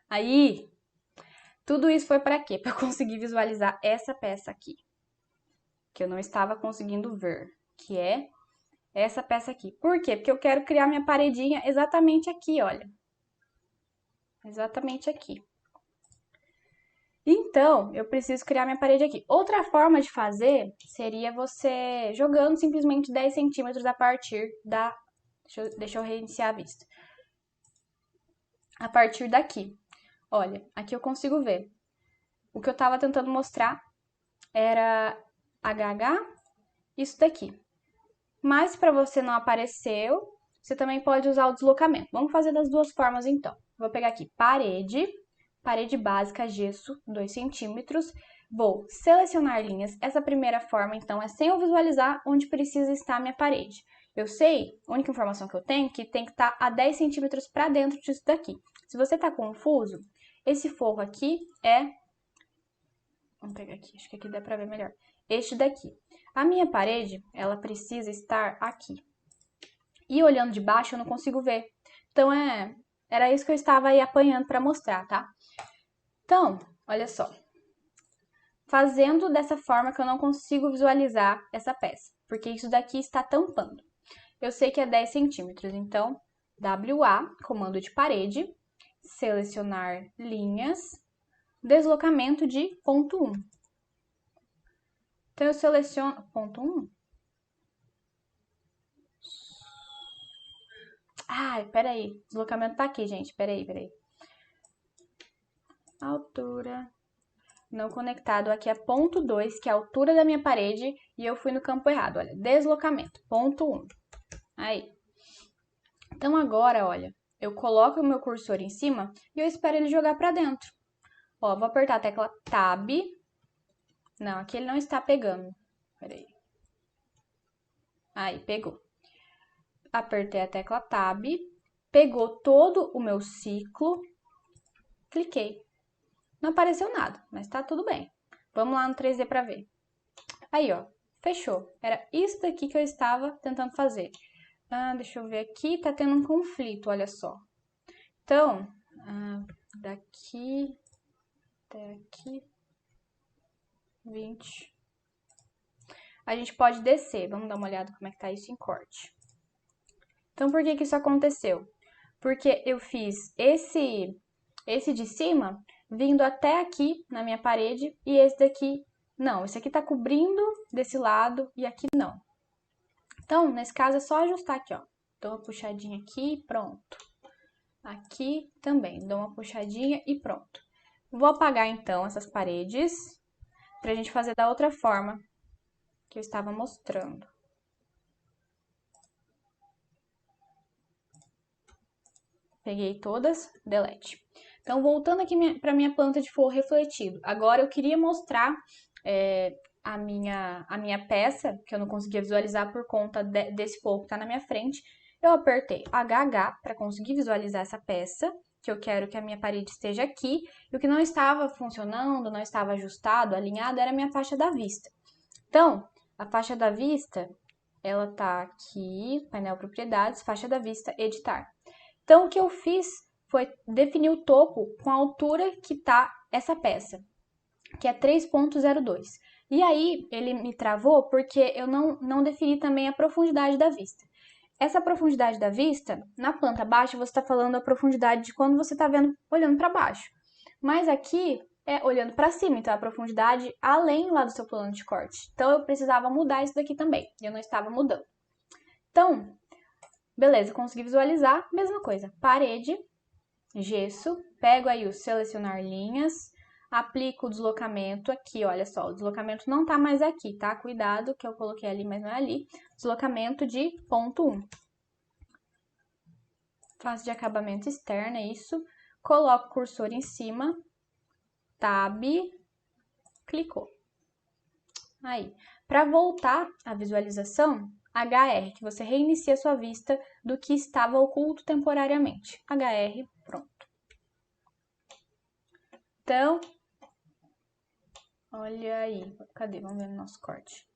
Aí, tudo isso foi para quê? Para eu conseguir visualizar essa peça aqui. Que eu não estava conseguindo ver. Que é essa peça aqui. Por quê? Porque eu quero criar minha paredinha exatamente aqui, olha. Exatamente aqui. Então, eu preciso criar minha parede aqui. Outra forma de fazer seria você jogando simplesmente 10 centímetros a partir da... Deixa eu reiniciar a vista. A partir daqui. Olha, aqui eu consigo ver. O que eu estava tentando mostrar era HH, isso daqui. Mas para você não apareceu, você também pode usar o deslocamento. Vamos fazer das duas formas então. Vou pegar aqui parede básica, gesso, 2 centímetros. Vou selecionar linhas. Essa primeira forma, então, é sem eu visualizar onde precisa estar a minha parede. Eu sei, a única informação que eu tenho, que tem que estar a 10 centímetros para dentro disso daqui. Se você está confuso, esse forro aqui é... Vamos pegar aqui, acho que aqui dá para ver melhor. Este daqui. A minha parede, ela precisa estar aqui. E olhando de baixo, eu não consigo ver. Então, era isso que eu estava aí apanhando para mostrar, tá? Então, olha só. Fazendo dessa forma que eu não consigo visualizar essa peça, porque isso daqui está tampando. Eu sei que é 10 centímetros, então, WA, comando de parede, selecionar linhas, deslocamento de ponto 1. Então, eu seleciono ponto 1. Ai, peraí, deslocamento tá aqui, gente, peraí. Altura... Não conectado, aqui é ponto 2, que é a altura da minha parede, e eu fui no campo errado, olha, deslocamento, ponto 1. Aí. Então agora, olha, eu coloco o meu cursor em cima e eu espero ele jogar para dentro. Ó, vou apertar a tecla Tab. Não, aqui ele não está pegando. Peraí. Aí, pegou. Apertei a tecla Tab, pegou todo o meu ciclo, cliquei. Não apareceu nada, mas tá tudo bem. Vamos lá no 3D para ver. Aí, ó, fechou. Era isso daqui que eu estava tentando fazer. Deixa eu ver aqui, tá tendo um conflito, olha só. Então, daqui até aqui, 20. A gente pode descer, vamos dar uma olhada como é que tá isso em corte. Então, por que que isso aconteceu? Porque eu fiz esse de cima vindo até aqui na minha parede e esse daqui não. Esse aqui tá cobrindo desse lado e aqui não. Então, nesse caso, é só ajustar aqui, ó. Dou uma puxadinha aqui e pronto. Aqui também, dou uma puxadinha e pronto. Vou apagar, então, essas paredes pra gente fazer da outra forma que eu estava mostrando. Peguei todas, delete. Então, voltando aqui para minha planta de forro refletido. Agora, eu queria mostrar a minha peça, que eu não conseguia visualizar por conta desse forro que está na minha frente. Eu apertei HH para conseguir visualizar essa peça, que eu quero que a minha parede esteja aqui. E o que não estava funcionando, não estava ajustado, alinhado, era a minha faixa da vista. Então, a faixa da vista, ela tá aqui, painel propriedades, faixa da vista, editar. Então, o que eu fiz foi definir o topo com a altura que tá essa peça, que é 3.02. E aí, ele me travou porque eu não defini também a profundidade da vista. Essa profundidade da vista, na planta baixa, você está falando a profundidade de quando você está vendo, olhando para baixo. Mas aqui é olhando para cima, então a profundidade além lá do seu plano de corte. Então, eu precisava mudar isso daqui também, e eu não estava mudando. Então, beleza, consegui visualizar, mesma coisa, parede, gesso, pego aí o selecionar linhas, aplico o deslocamento aqui, olha só, o deslocamento não tá mais aqui, tá? Cuidado que eu coloquei ali, mas não é ali. Deslocamento de ponto 1. Faço de acabamento externo, é isso. Coloco o cursor em cima, Tab, clicou. Aí, para voltar à visualização, HR, que você reinicia a sua vista do que estava oculto temporariamente. HR, pronto. Então, olha aí. Cadê? Vamos ver no nosso corte.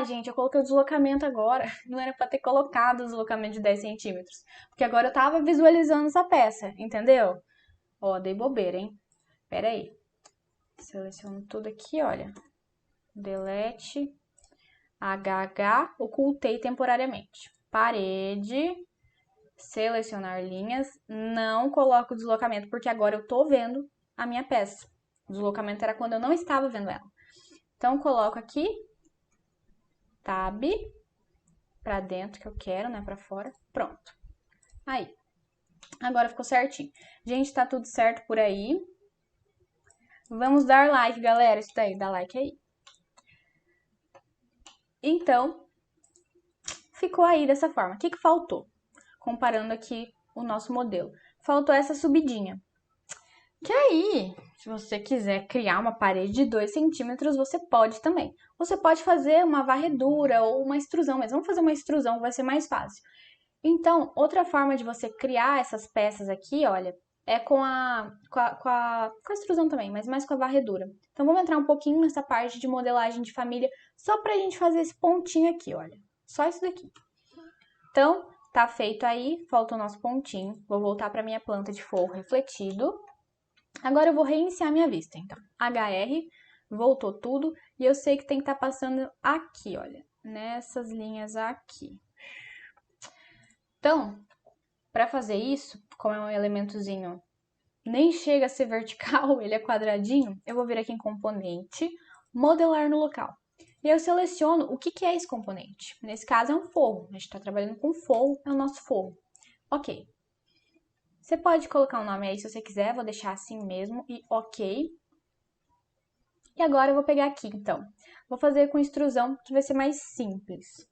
Gente, eu coloquei o deslocamento agora. Não era para ter colocado o deslocamento de 10 centímetros. Porque agora eu tava visualizando essa peça, entendeu? Ó, dei bobeira, hein? Pera aí. Seleciono tudo aqui, olha. Delete. HH, ocultei temporariamente. Parede, selecionar linhas, não coloco o deslocamento, porque agora eu tô vendo a minha peça. O deslocamento era quando eu não estava vendo ela. Então, coloco aqui, Tab, pra dentro que eu quero, né, pra fora, pronto. Aí, agora ficou certinho. Gente, tá tudo certo por aí. Vamos dar like, galera, isso daí, dá like aí. Então, ficou aí dessa forma. O que faltou? Comparando aqui o nosso modelo. Faltou essa subidinha. Que aí, se você quiser criar uma parede de 2 centímetros, você pode também. Você pode fazer uma varredura ou uma extrusão, mas vamos fazer uma extrusão, vai ser mais fácil. Então, outra forma de você criar essas peças aqui, olha, é com a extrusão também, mas mais com a varredura. Então, vamos entrar um pouquinho nessa parte de modelagem de família, só pra gente fazer esse pontinho aqui, olha. Só isso daqui. Então, tá feito aí, falta o nosso pontinho. Vou voltar pra minha planta de forro refletido. Agora eu vou reiniciar minha vista, então. HR, voltou tudo, e eu sei que tem que estar passando aqui, olha, nessas linhas aqui. Então, para fazer isso, como é um elementozinho, nem chega a ser vertical, ele é quadradinho, eu vou vir aqui em componente, modelar no local. E eu seleciono o que é esse componente. Nesse caso é um forro, a gente está trabalhando com forro, é o nosso forro. Ok. Você pode colocar um nome aí se você quiser, vou deixar assim mesmo e ok. E agora eu vou pegar aqui, então. Vou fazer com extrusão, que vai ser mais simples.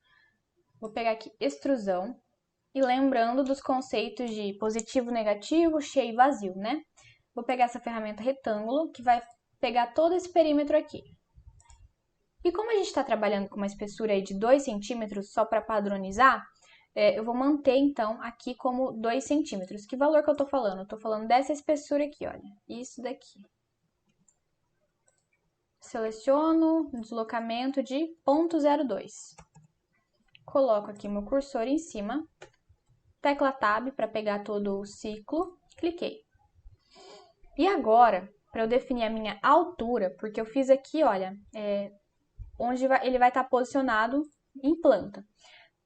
Vou pegar aqui extrusão. E lembrando dos conceitos de positivo, negativo, cheio e vazio, né? Vou pegar essa ferramenta retângulo, que vai pegar todo esse perímetro aqui. E como a gente está trabalhando com uma espessura aí de 2 centímetros, só para padronizar, eu vou manter, então, aqui como 2 centímetros. Que valor que eu estou falando? Eu estou falando dessa espessura aqui, olha. Isso daqui. Seleciono deslocamento de 0,02. Coloco aqui meu cursor em cima. Tecla Tab para pegar todo o ciclo. Cliquei. E agora, para eu definir a minha altura, porque eu fiz aqui, olha, onde ele vai estar posicionado em planta.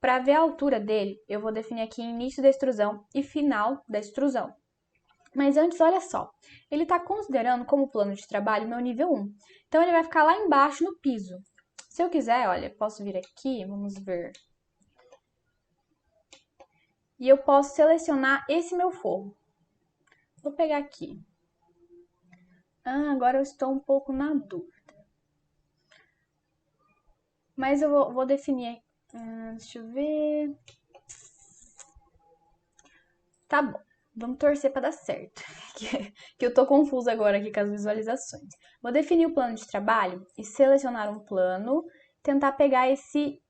Para ver a altura dele, eu vou definir aqui início da extrusão e final da extrusão. Mas antes, olha só, ele está considerando como plano de trabalho meu nível 1. Então, ele vai ficar lá embaixo no piso. Se eu quiser, olha, posso vir aqui, vamos ver. E eu posso selecionar esse meu forro. Vou pegar aqui. Agora eu estou um pouco na dúvida. Mas eu vou definir. Deixa eu ver. Tá bom. Vamos torcer para dar certo. Que eu tô confusa agora aqui com as visualizações. Vou definir o plano de trabalho e selecionar um plano. Tentar pegar esse...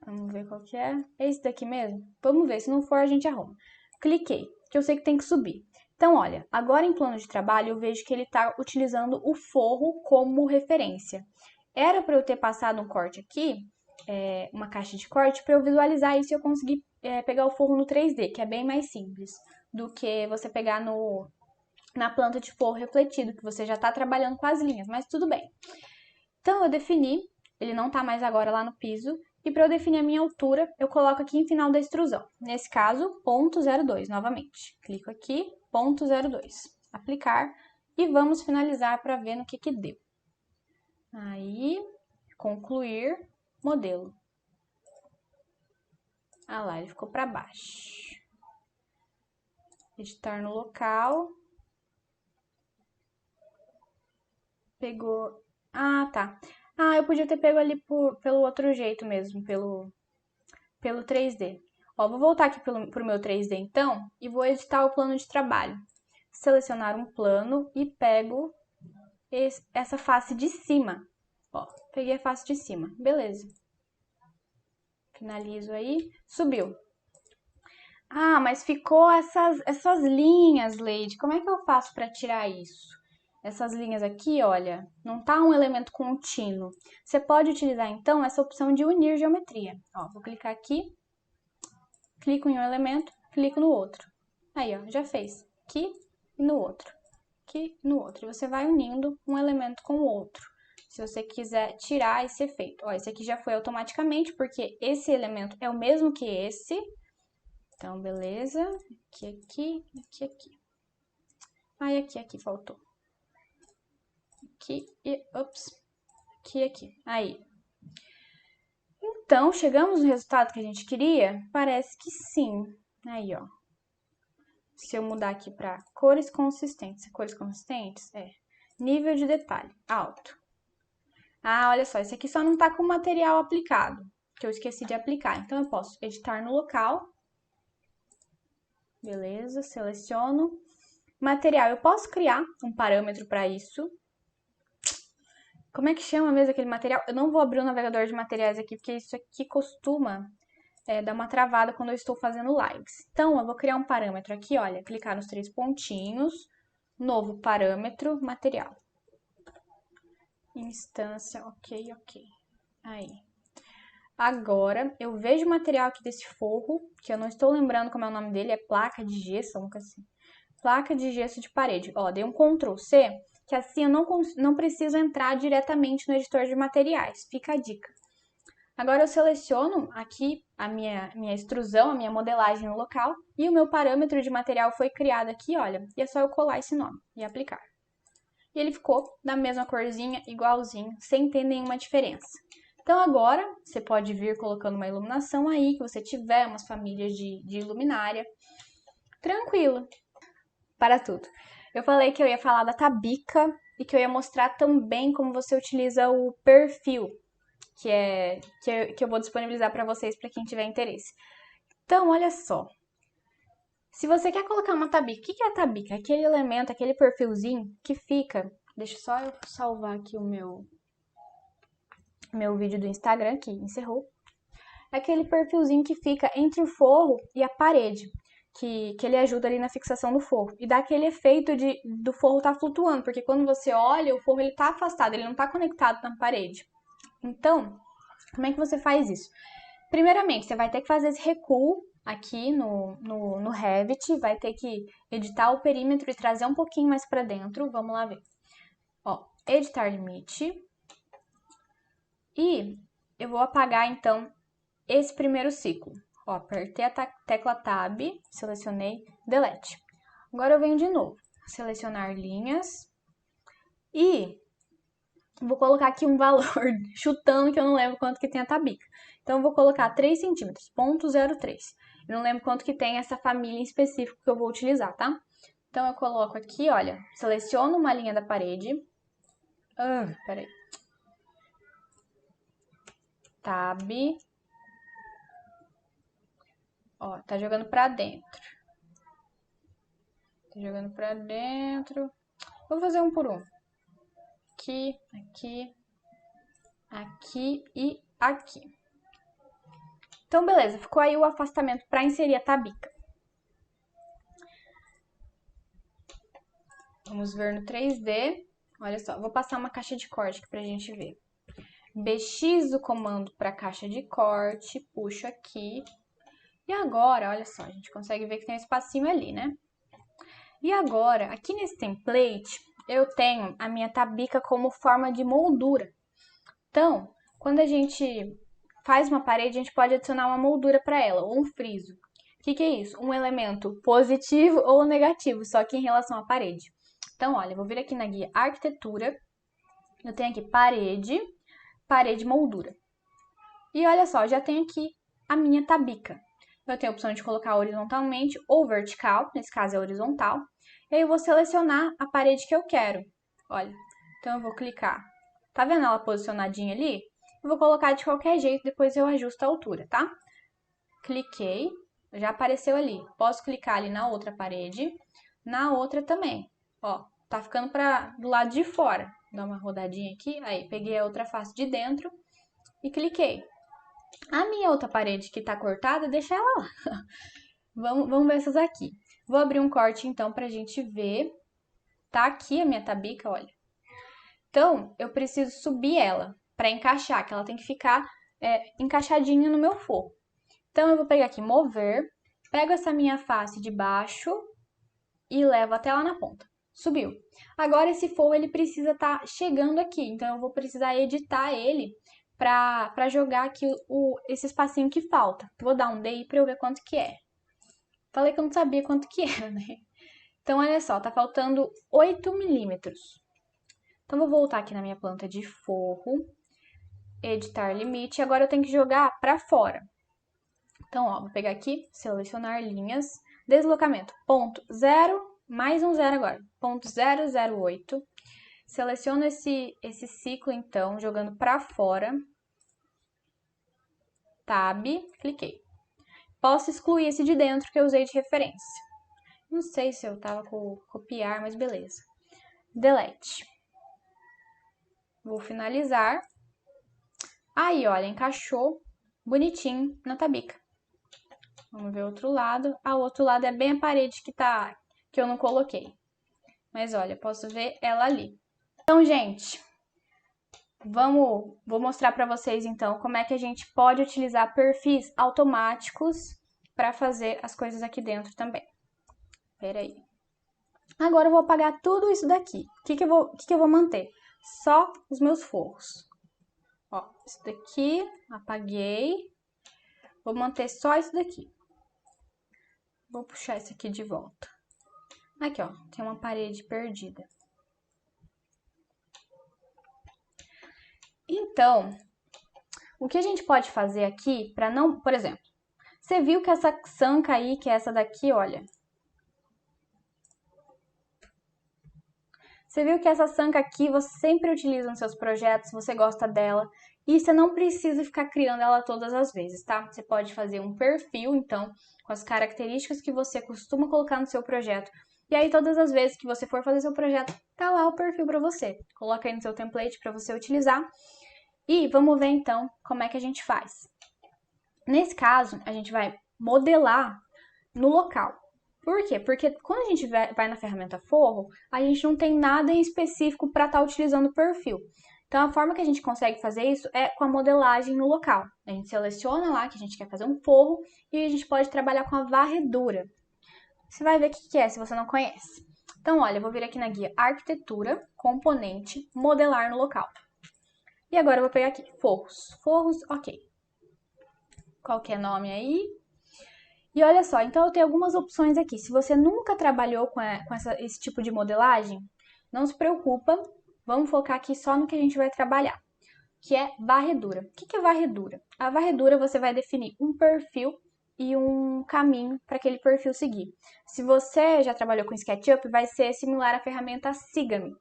Vamos ver qual que é. É esse daqui mesmo? Vamos ver. Se não for, a gente arruma. Cliquei, que eu sei que tem que subir. Então, olha, agora em plano de trabalho eu vejo que ele está utilizando o forro como referência. Era para eu ter passado um corte aqui, uma caixa de corte, para eu visualizar isso e eu conseguir pegar o forro no 3D, que é bem mais simples do que você pegar na planta de forro refletido, que você já está trabalhando com as linhas, mas tudo bem. Então, eu defini, ele não está mais agora lá no piso, e para eu definir a minha altura, eu coloco aqui em final da extrusão. Nesse caso, 0,02 novamente. Clico aqui, 0,02. Aplicar e vamos finalizar para ver no que deu. Aí, concluir modelo. Ah lá, ele ficou para baixo. Editar no local. Pegou... Ah, tá. Eu podia ter pego ali pelo outro jeito mesmo, pelo 3D. Ó, vou voltar aqui pro meu 3D então e vou editar o plano de trabalho. Selecionar um plano e pego essa face de cima. Ó, peguei a face de cima. Beleza. Finalizo aí. Subiu. Mas ficou essas linhas, Leide. Como é que eu faço para tirar isso? Essas linhas aqui, olha, não tá um elemento contínuo. Você pode utilizar, então, essa opção de unir geometria. Ó, vou clicar aqui, clico em um elemento, clico no outro. Aí, ó, já fez. Aqui e no outro. Aqui e no outro. E você vai unindo um elemento com o outro. Se você quiser tirar esse efeito. Ó, esse aqui já foi automaticamente, porque esse elemento é o mesmo que esse. Então, beleza. Aqui. Aqui faltou. Aqui e... Ops. Aqui. Aí. Então, chegamos no resultado que a gente queria? Parece que sim. Aí, ó. Se eu mudar aqui para cores consistentes. Cores consistentes? Nível de detalhe. Alto. Ah, olha só, esse aqui só não tá com o material aplicado, que eu esqueci de aplicar. Então, eu posso editar no local. Beleza, seleciono. Material, eu posso criar um parâmetro para isso. Como é que chama mesmo aquele material? Eu não vou abrir o navegador de materiais aqui, porque isso aqui costuma dar uma travada quando eu estou fazendo lives. Então, eu vou criar um parâmetro aqui, olha, clicar nos 3 pontinhos, novo parâmetro, material. Instância, ok. Aí. Agora, eu vejo o material aqui desse forro, que eu não estou lembrando como é o nome dele, é placa de gesso, nunca assim. Placa de gesso de parede. Ó, dei um Ctrl C, que assim eu não preciso entrar diretamente no editor de materiais. Fica a dica. Agora eu seleciono aqui a minha extrusão, a minha modelagem no local, e o meu parâmetro de material foi criado aqui, olha, e é só eu colar esse nome e aplicar. E ele ficou da mesma corzinha, igualzinho, sem ter nenhuma diferença. Então agora, você pode vir colocando uma iluminação aí, que você tiver umas famílias de luminária. Tranquilo. Para tudo. Eu falei que eu ia falar da tabica e que eu ia mostrar também como você utiliza o perfil, que eu vou disponibilizar para vocês, para quem tiver interesse. Então, olha só. Se você quer colocar uma tabica, o que é a tabica? Aquele elemento, aquele perfilzinho que fica... Deixa só eu salvar aqui o meu vídeo do Instagram, que encerrou. É aquele perfilzinho que fica entre o forro e a parede, que ele ajuda ali na fixação do forro. E dá aquele efeito do forro estar flutuando, porque quando você olha, o forro está afastado, ele não está conectado na parede. Então, como é que você faz isso? Primeiramente, você vai ter que fazer esse recuo aqui no Revit, vai ter que editar o perímetro e trazer um pouquinho mais para dentro. Vamos lá ver. Ó, editar limite. E eu vou apagar, então, esse primeiro ciclo. Ó, apertei a tecla Tab, selecionei Delete. Agora eu venho de novo, selecionar linhas e vou colocar aqui um valor, chutando que eu não lembro quanto que tem a tabica. Então eu vou colocar 3 centímetros, 0,03. Eu não lembro quanto que tem essa família em específico que eu vou utilizar, tá? Então eu coloco aqui, olha, seleciono uma linha da parede. Peraí. Tab. Ó, tá jogando pra dentro. Tá jogando pra dentro. Vou fazer um por um. Aqui, aqui, aqui e aqui. Então, beleza. Ficou aí o afastamento para inserir a tabica. Vamos ver no 3D. Olha só, vou passar uma caixa de corte aqui pra gente ver. BX o comando para caixa de corte, puxo aqui. E agora, olha só, a gente consegue ver que tem um espacinho ali, né? E agora, aqui nesse template, eu tenho a minha tabica como forma de moldura. Então, quando a gente faz uma parede, a gente pode adicionar uma moldura para ela, ou um friso. O que é isso? Um elemento positivo ou negativo, só que em relação à parede. Então, olha, eu vou vir aqui na guia Arquitetura, eu tenho aqui parede, parede moldura. E olha só, já tenho aqui a minha tabica. Eu tenho a opção de colocar horizontalmente ou vertical, nesse caso é horizontal. E aí eu vou selecionar a parede que eu quero. Olha, então eu vou clicar. Tá vendo ela posicionadinha ali? Eu vou colocar de qualquer jeito, depois eu ajusto a altura, tá? Cliquei, já apareceu ali. Posso clicar ali na outra parede, na outra também. Ó, tá ficando do lado de fora. Dá uma rodadinha aqui, aí peguei a outra face de dentro e cliquei. A minha outra parede que tá cortada, deixa ela lá. Vamos ver essas aqui. Vou abrir um corte então pra gente ver. Tá aqui a minha tabica, olha. Então, eu preciso subir ela para encaixar, que ela tem que ficar encaixadinha no meu forro. Então, eu vou pegar aqui, mover, pego essa minha face de baixo e levo até lá na ponta. Subiu. Agora, esse forro, ele precisa estar chegando aqui, então eu vou precisar editar ele para jogar aqui esse espacinho que falta. Vou dar um DI para eu ver quanto que é. Falei que eu não sabia quanto que era, né? Então, olha só, tá faltando 8 milímetros. Então, vou voltar aqui na minha planta de forro, editar limite, e agora eu tenho que jogar para fora. Então, ó, vou pegar aqui, selecionar linhas, deslocamento, ponto 0, mais um 0 agora, ponto 008. Seleciono esse ciclo, então, jogando para fora. Tab, cliquei. Posso excluir esse de dentro que eu usei de referência. Não sei se eu tava com copiar, mas beleza. Delete. Vou finalizar. Aí, olha, encaixou bonitinho na tabica. Vamos ver o outro lado. Ah, o outro lado é bem a parede que eu não coloquei. Mas olha, posso ver ela ali. Então, gente, vou mostrar para vocês então como é que a gente pode utilizar perfis automáticos para fazer as coisas aqui dentro também. Pera aí. Agora eu vou apagar tudo isso daqui. O que eu vou manter? Só os meus forros. Ó, isso daqui, apaguei. Vou manter só isso daqui. Vou puxar esse aqui de volta. Aqui, ó, tem uma parede perdida. Então, o que a gente pode fazer aqui para não... Por exemplo, você viu que essa sanca aí, que é essa daqui, olha. Você viu que essa sanca aqui você sempre utiliza nos seus projetos, você gosta dela. E você não precisa ficar criando ela todas as vezes, tá? Você pode fazer um perfil, então, com as características que você costuma colocar no seu projeto. E aí, todas as vezes que você for fazer seu projeto, tá lá o perfil para você. Coloca aí no seu template para você utilizar. E vamos ver, então, como é que a gente faz. Nesse caso, a gente vai modelar no local. Por quê? Porque quando a gente vai na ferramenta forro, a gente não tem nada em específico para estar utilizando o perfil. Então, a forma que a gente consegue fazer isso é com a modelagem no local. A gente seleciona lá que a gente quer fazer um forro e a gente pode trabalhar com a varredura. Você vai ver o que é, se você não conhece. Então, olha, eu vou vir aqui na guia Arquitetura, Componente, Modelar no local. E agora eu vou pegar aqui, forros. Forros, ok. Qualquer nome aí. E olha só, então eu tenho algumas opções aqui. Se você nunca trabalhou com esse tipo de modelagem, não se preocupa. Vamos focar aqui só no que a gente vai trabalhar, que é varredura. O que é varredura? A varredura você vai definir um perfil e um caminho para aquele perfil seguir. Se você já trabalhou com SketchUp, vai ser similar à ferramenta Sigame.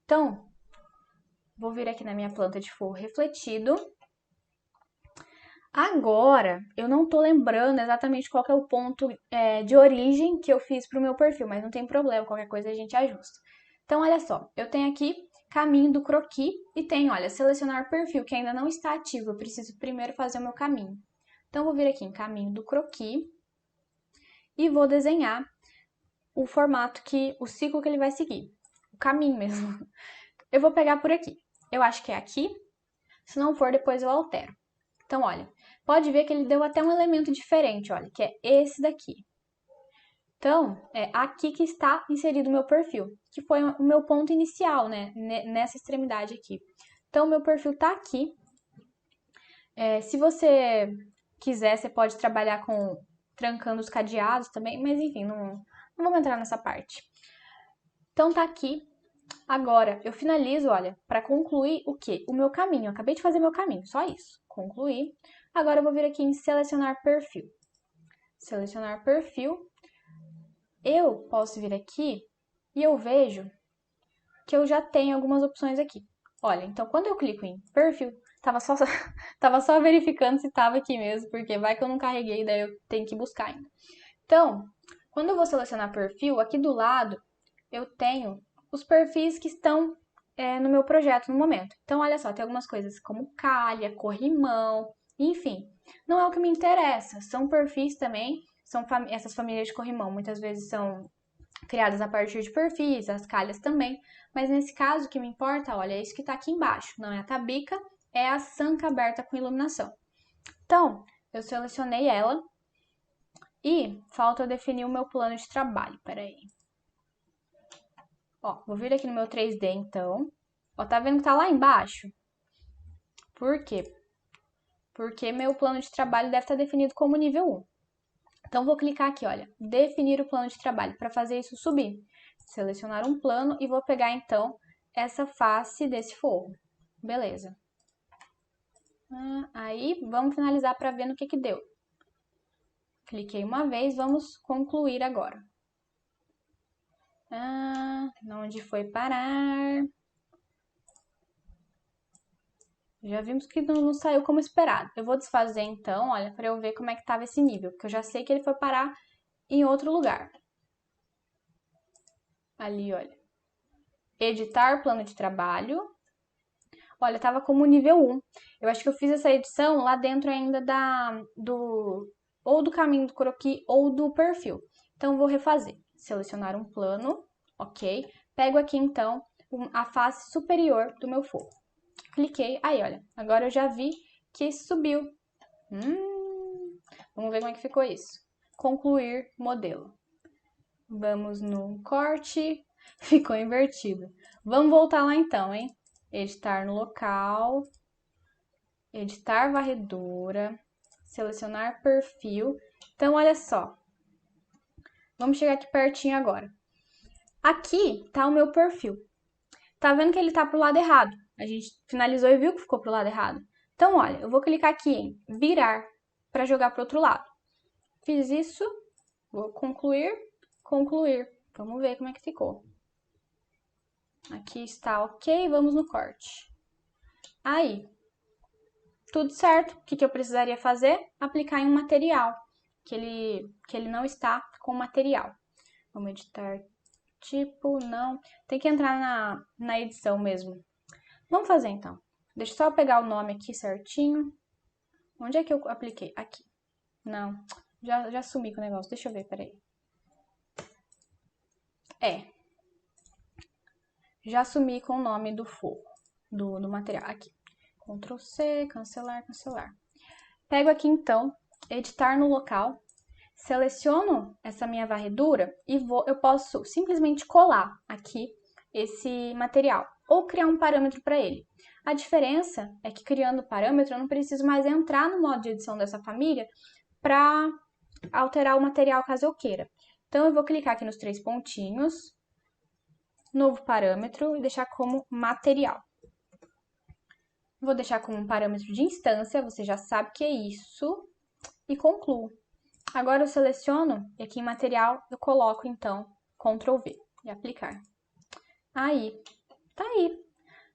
Então, vou vir aqui na minha planta de forro refletido. Agora, eu não tô lembrando exatamente qual que é o ponto de origem que eu fiz para o meu perfil, mas não tem problema, qualquer coisa a gente ajusta. Então, olha só, eu tenho aqui caminho do croquis e tenho, olha, selecionar perfil, que ainda não está ativo, eu preciso primeiro fazer o meu caminho. Então, vou vir aqui em caminho do croquis e vou desenhar o formato o ciclo que ele vai seguir, o caminho mesmo. Eu vou pegar por aqui, eu acho que é aqui, se não for, depois eu altero. Então, olha, pode ver que ele deu até um elemento diferente, olha, que é esse daqui. Então, é aqui que está inserido o meu perfil, que foi o meu ponto inicial, né, nessa extremidade aqui. Então, o meu perfil está aqui. Se você quiser, você pode trabalhar trancando os cadeados também, mas enfim, não vamos entrar nessa parte. Então, tá aqui. Agora, eu finalizo, olha, para concluir o quê? O meu caminho. Eu acabei de fazer meu caminho, só isso. Concluir. Agora eu vou vir aqui em selecionar perfil. Selecionar perfil. Eu posso vir aqui e eu vejo que eu já tenho algumas opções aqui. Olha, então quando eu clico em perfil, tava só verificando se estava aqui mesmo, porque vai que eu não carreguei, daí eu tenho que buscar ainda. Então, quando eu vou selecionar perfil, aqui do lado eu tenho os perfis que estão no meu projeto no momento. Então, olha só, tem algumas coisas como calha, corrimão, enfim. Não é o que me interessa, são perfis também, essas famílias de corrimão muitas vezes são criadas a partir de perfis, as calhas também, mas nesse caso o que me importa, olha, é isso que está aqui embaixo, não é a tabica, é a sanca aberta com iluminação. Então, eu selecionei ela e falta eu definir o meu plano de trabalho, peraí. Ó, vou vir aqui no meu 3D, então. Ó, tá vendo que tá lá embaixo? Por quê? Porque meu plano de trabalho deve estar definido como nível 1. Então, vou clicar aqui, olha, definir o plano de trabalho, para fazer isso subir. Selecionar um plano e vou pegar, então, essa face desse forro. Beleza. Aí, vamos finalizar para ver no que deu. Cliquei uma vez, vamos concluir agora. Onde foi parar? Já vimos que não saiu como esperado. Eu vou desfazer então, olha, para eu ver como é que estava esse nível, porque eu já sei que ele foi parar em outro lugar. Ali, olha. Editar plano de trabalho. Olha, estava como nível 1. Eu acho que eu fiz essa edição lá dentro ainda ou do caminho do croquis ou do perfil. Então, vou refazer. Selecionar um plano, ok. Pego aqui, então, a face superior do meu forro. Cliquei, aí, olha, agora eu já vi que subiu. Vamos ver como é que ficou isso. Concluir modelo. Vamos no corte, ficou invertido. Vamos voltar lá então, hein? Editar no local, editar varredura, selecionar perfil. Então, olha só. Vamos chegar aqui pertinho agora. Aqui tá o meu perfil. Tá vendo que ele tá pro lado errado? A gente finalizou e viu que ficou pro lado errado. Então, olha, eu vou clicar aqui em virar para jogar pro outro lado. Fiz isso, vou concluir, concluir. Vamos ver como é que ficou. Aqui está ok, vamos no corte. Aí, tudo certo. O que eu precisaria fazer? Aplicar em um material, que ele não está com material. Vamos editar tipo, não. Tem que entrar na edição mesmo. Vamos fazer então. Deixa eu só pegar o nome aqui certinho. Onde é que eu apliquei? Aqui. Não, já sumi com o negócio. Deixa eu ver, peraí. Já sumi com o nome do forro, do material. Aqui. Ctrl C, cancelar, cancelar. Pego aqui então, editar no local, seleciono essa minha varredura e eu posso simplesmente colar aqui esse material ou criar um parâmetro para ele. A diferença é que criando o parâmetro eu não preciso mais entrar no modo de edição dessa família para alterar o material caso eu queira. Então eu vou clicar aqui nos 3 pontinhos, novo parâmetro e deixar como material. Vou deixar como um parâmetro de instância, você já sabe que é isso, e concluo. Agora eu seleciono e aqui em material eu coloco então Ctrl V e aplicar. Aí, tá aí.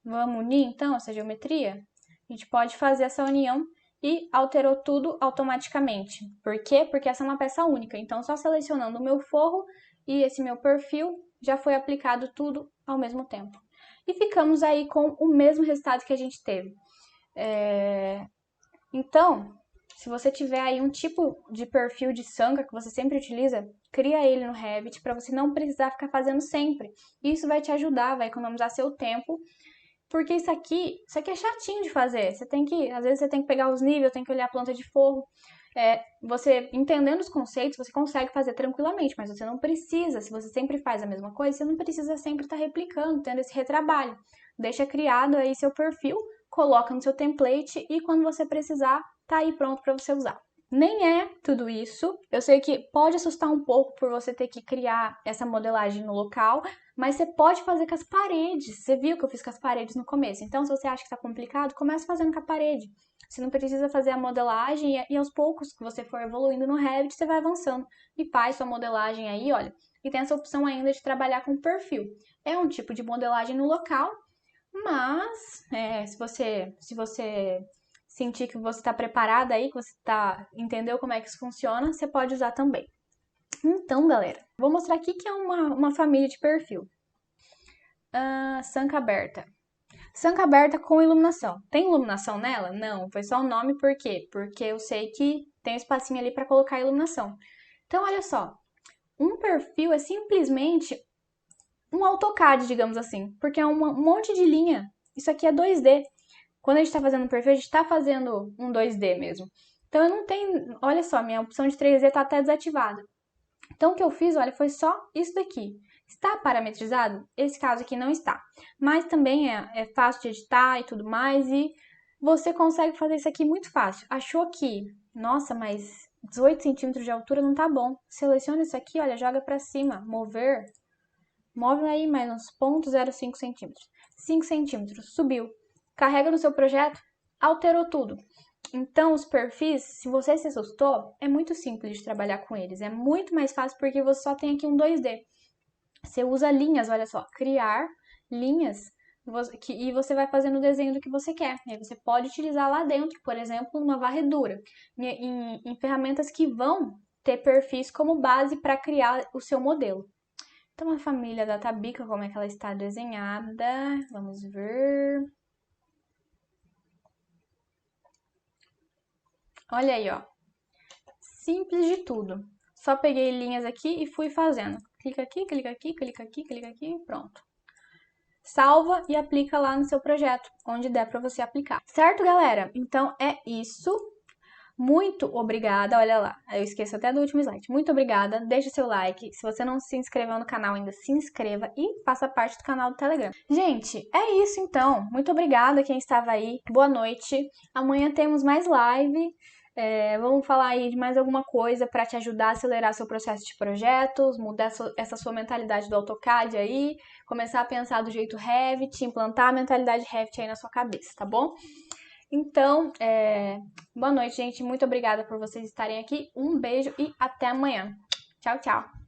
Vamos unir então essa geometria? A gente pode fazer essa união e alterou tudo automaticamente. Por quê? Porque essa é uma peça única. Então, só selecionando o meu forro e esse meu perfil, já foi aplicado tudo ao mesmo tempo. E ficamos aí com o mesmo resultado que a gente teve. Então, se você tiver aí um tipo de perfil de sanca que você sempre utiliza, cria ele no Revit para você não precisar ficar fazendo sempre. Isso vai te ajudar, vai economizar seu tempo, porque isso aqui é chatinho de fazer. Às vezes você tem que pegar os níveis, tem que olhar a planta de forro. Você entendendo os conceitos, você consegue fazer tranquilamente, mas você não precisa, se você sempre faz a mesma coisa, você não precisa sempre estar replicando, tendo esse retrabalho. Deixa criado aí seu perfil, coloca no seu template e quando você precisar, tá aí pronto para você usar. Nem é tudo isso. Eu sei que pode assustar um pouco por você ter que criar essa modelagem no local, mas você pode fazer com as paredes. Você viu que eu fiz com as paredes no começo. Então, se você acha que está complicado, comece fazendo com a parede. Você não precisa fazer a modelagem e aos poucos que você for evoluindo no Revit, você vai avançando. E faz sua modelagem aí, olha. E tem essa opção ainda de trabalhar com perfil. É um tipo de modelagem no local, mas se você sentir que você está preparada aí, que você entendeu como é que isso funciona, você pode usar também. Então, galera, vou mostrar aqui que é uma família de perfil. Sanca aberta. Sanca aberta com iluminação. Tem iluminação nela? Não, foi só o nome, por quê? Porque eu sei que tem um espacinho ali para colocar iluminação. Então, olha só, um perfil é simplesmente um AutoCAD, digamos assim, porque é um monte de linha. Isso aqui é 2D. Quando a gente está fazendo um perfil, a gente está fazendo um 2D mesmo. Então, eu não tenho... Olha só, minha opção de 3D está até desativada. Então, o que eu fiz, olha, foi só isso daqui. Está parametrizado? Esse caso aqui não está. Mas também é fácil de editar e tudo mais. E você consegue fazer isso aqui muito fácil. Achou que, nossa, mas 18 centímetros de altura não tá bom. Seleciona isso aqui, olha, joga para cima. Mover. Move aí mais uns 0,05 centímetros. 5 centímetros, subiu. Carrega no seu projeto, alterou tudo. Então, os perfis, se você se assustou, é muito simples de trabalhar com eles. É muito mais fácil porque você só tem aqui um 2D. Você usa linhas, olha só, criar linhas e você vai fazendo o desenho do que você quer. E aí você pode utilizar lá dentro, por exemplo, numa varredura, em ferramentas que vão ter perfis como base para criar o seu modelo. Então, a família da Tabica, como é que ela está desenhada? Vamos ver. Olha aí, ó. Simples de tudo. Só peguei linhas aqui e fui fazendo. Clica aqui, clica aqui, clica aqui, clica aqui, pronto. Salva e aplica lá no seu projeto, onde der para você aplicar. Certo, galera? Então é isso. Muito obrigada, olha lá, eu esqueço até do último slide. Muito obrigada, deixa seu like. Se você não se inscreveu no canal ainda, se inscreva e faça parte do canal do Telegram. Gente, é isso então. Muito obrigada quem estava aí. Boa noite. Amanhã temos mais live. Vamos falar aí de mais alguma coisa para te ajudar a acelerar seu processo de projetos, mudar essa sua mentalidade do AutoCAD aí, começar a pensar do jeito Revit, implantar a mentalidade Revit aí na sua cabeça, tá bom? Então, boa noite, gente. Muito obrigada por vocês estarem aqui. Um beijo e até amanhã. Tchau, tchau.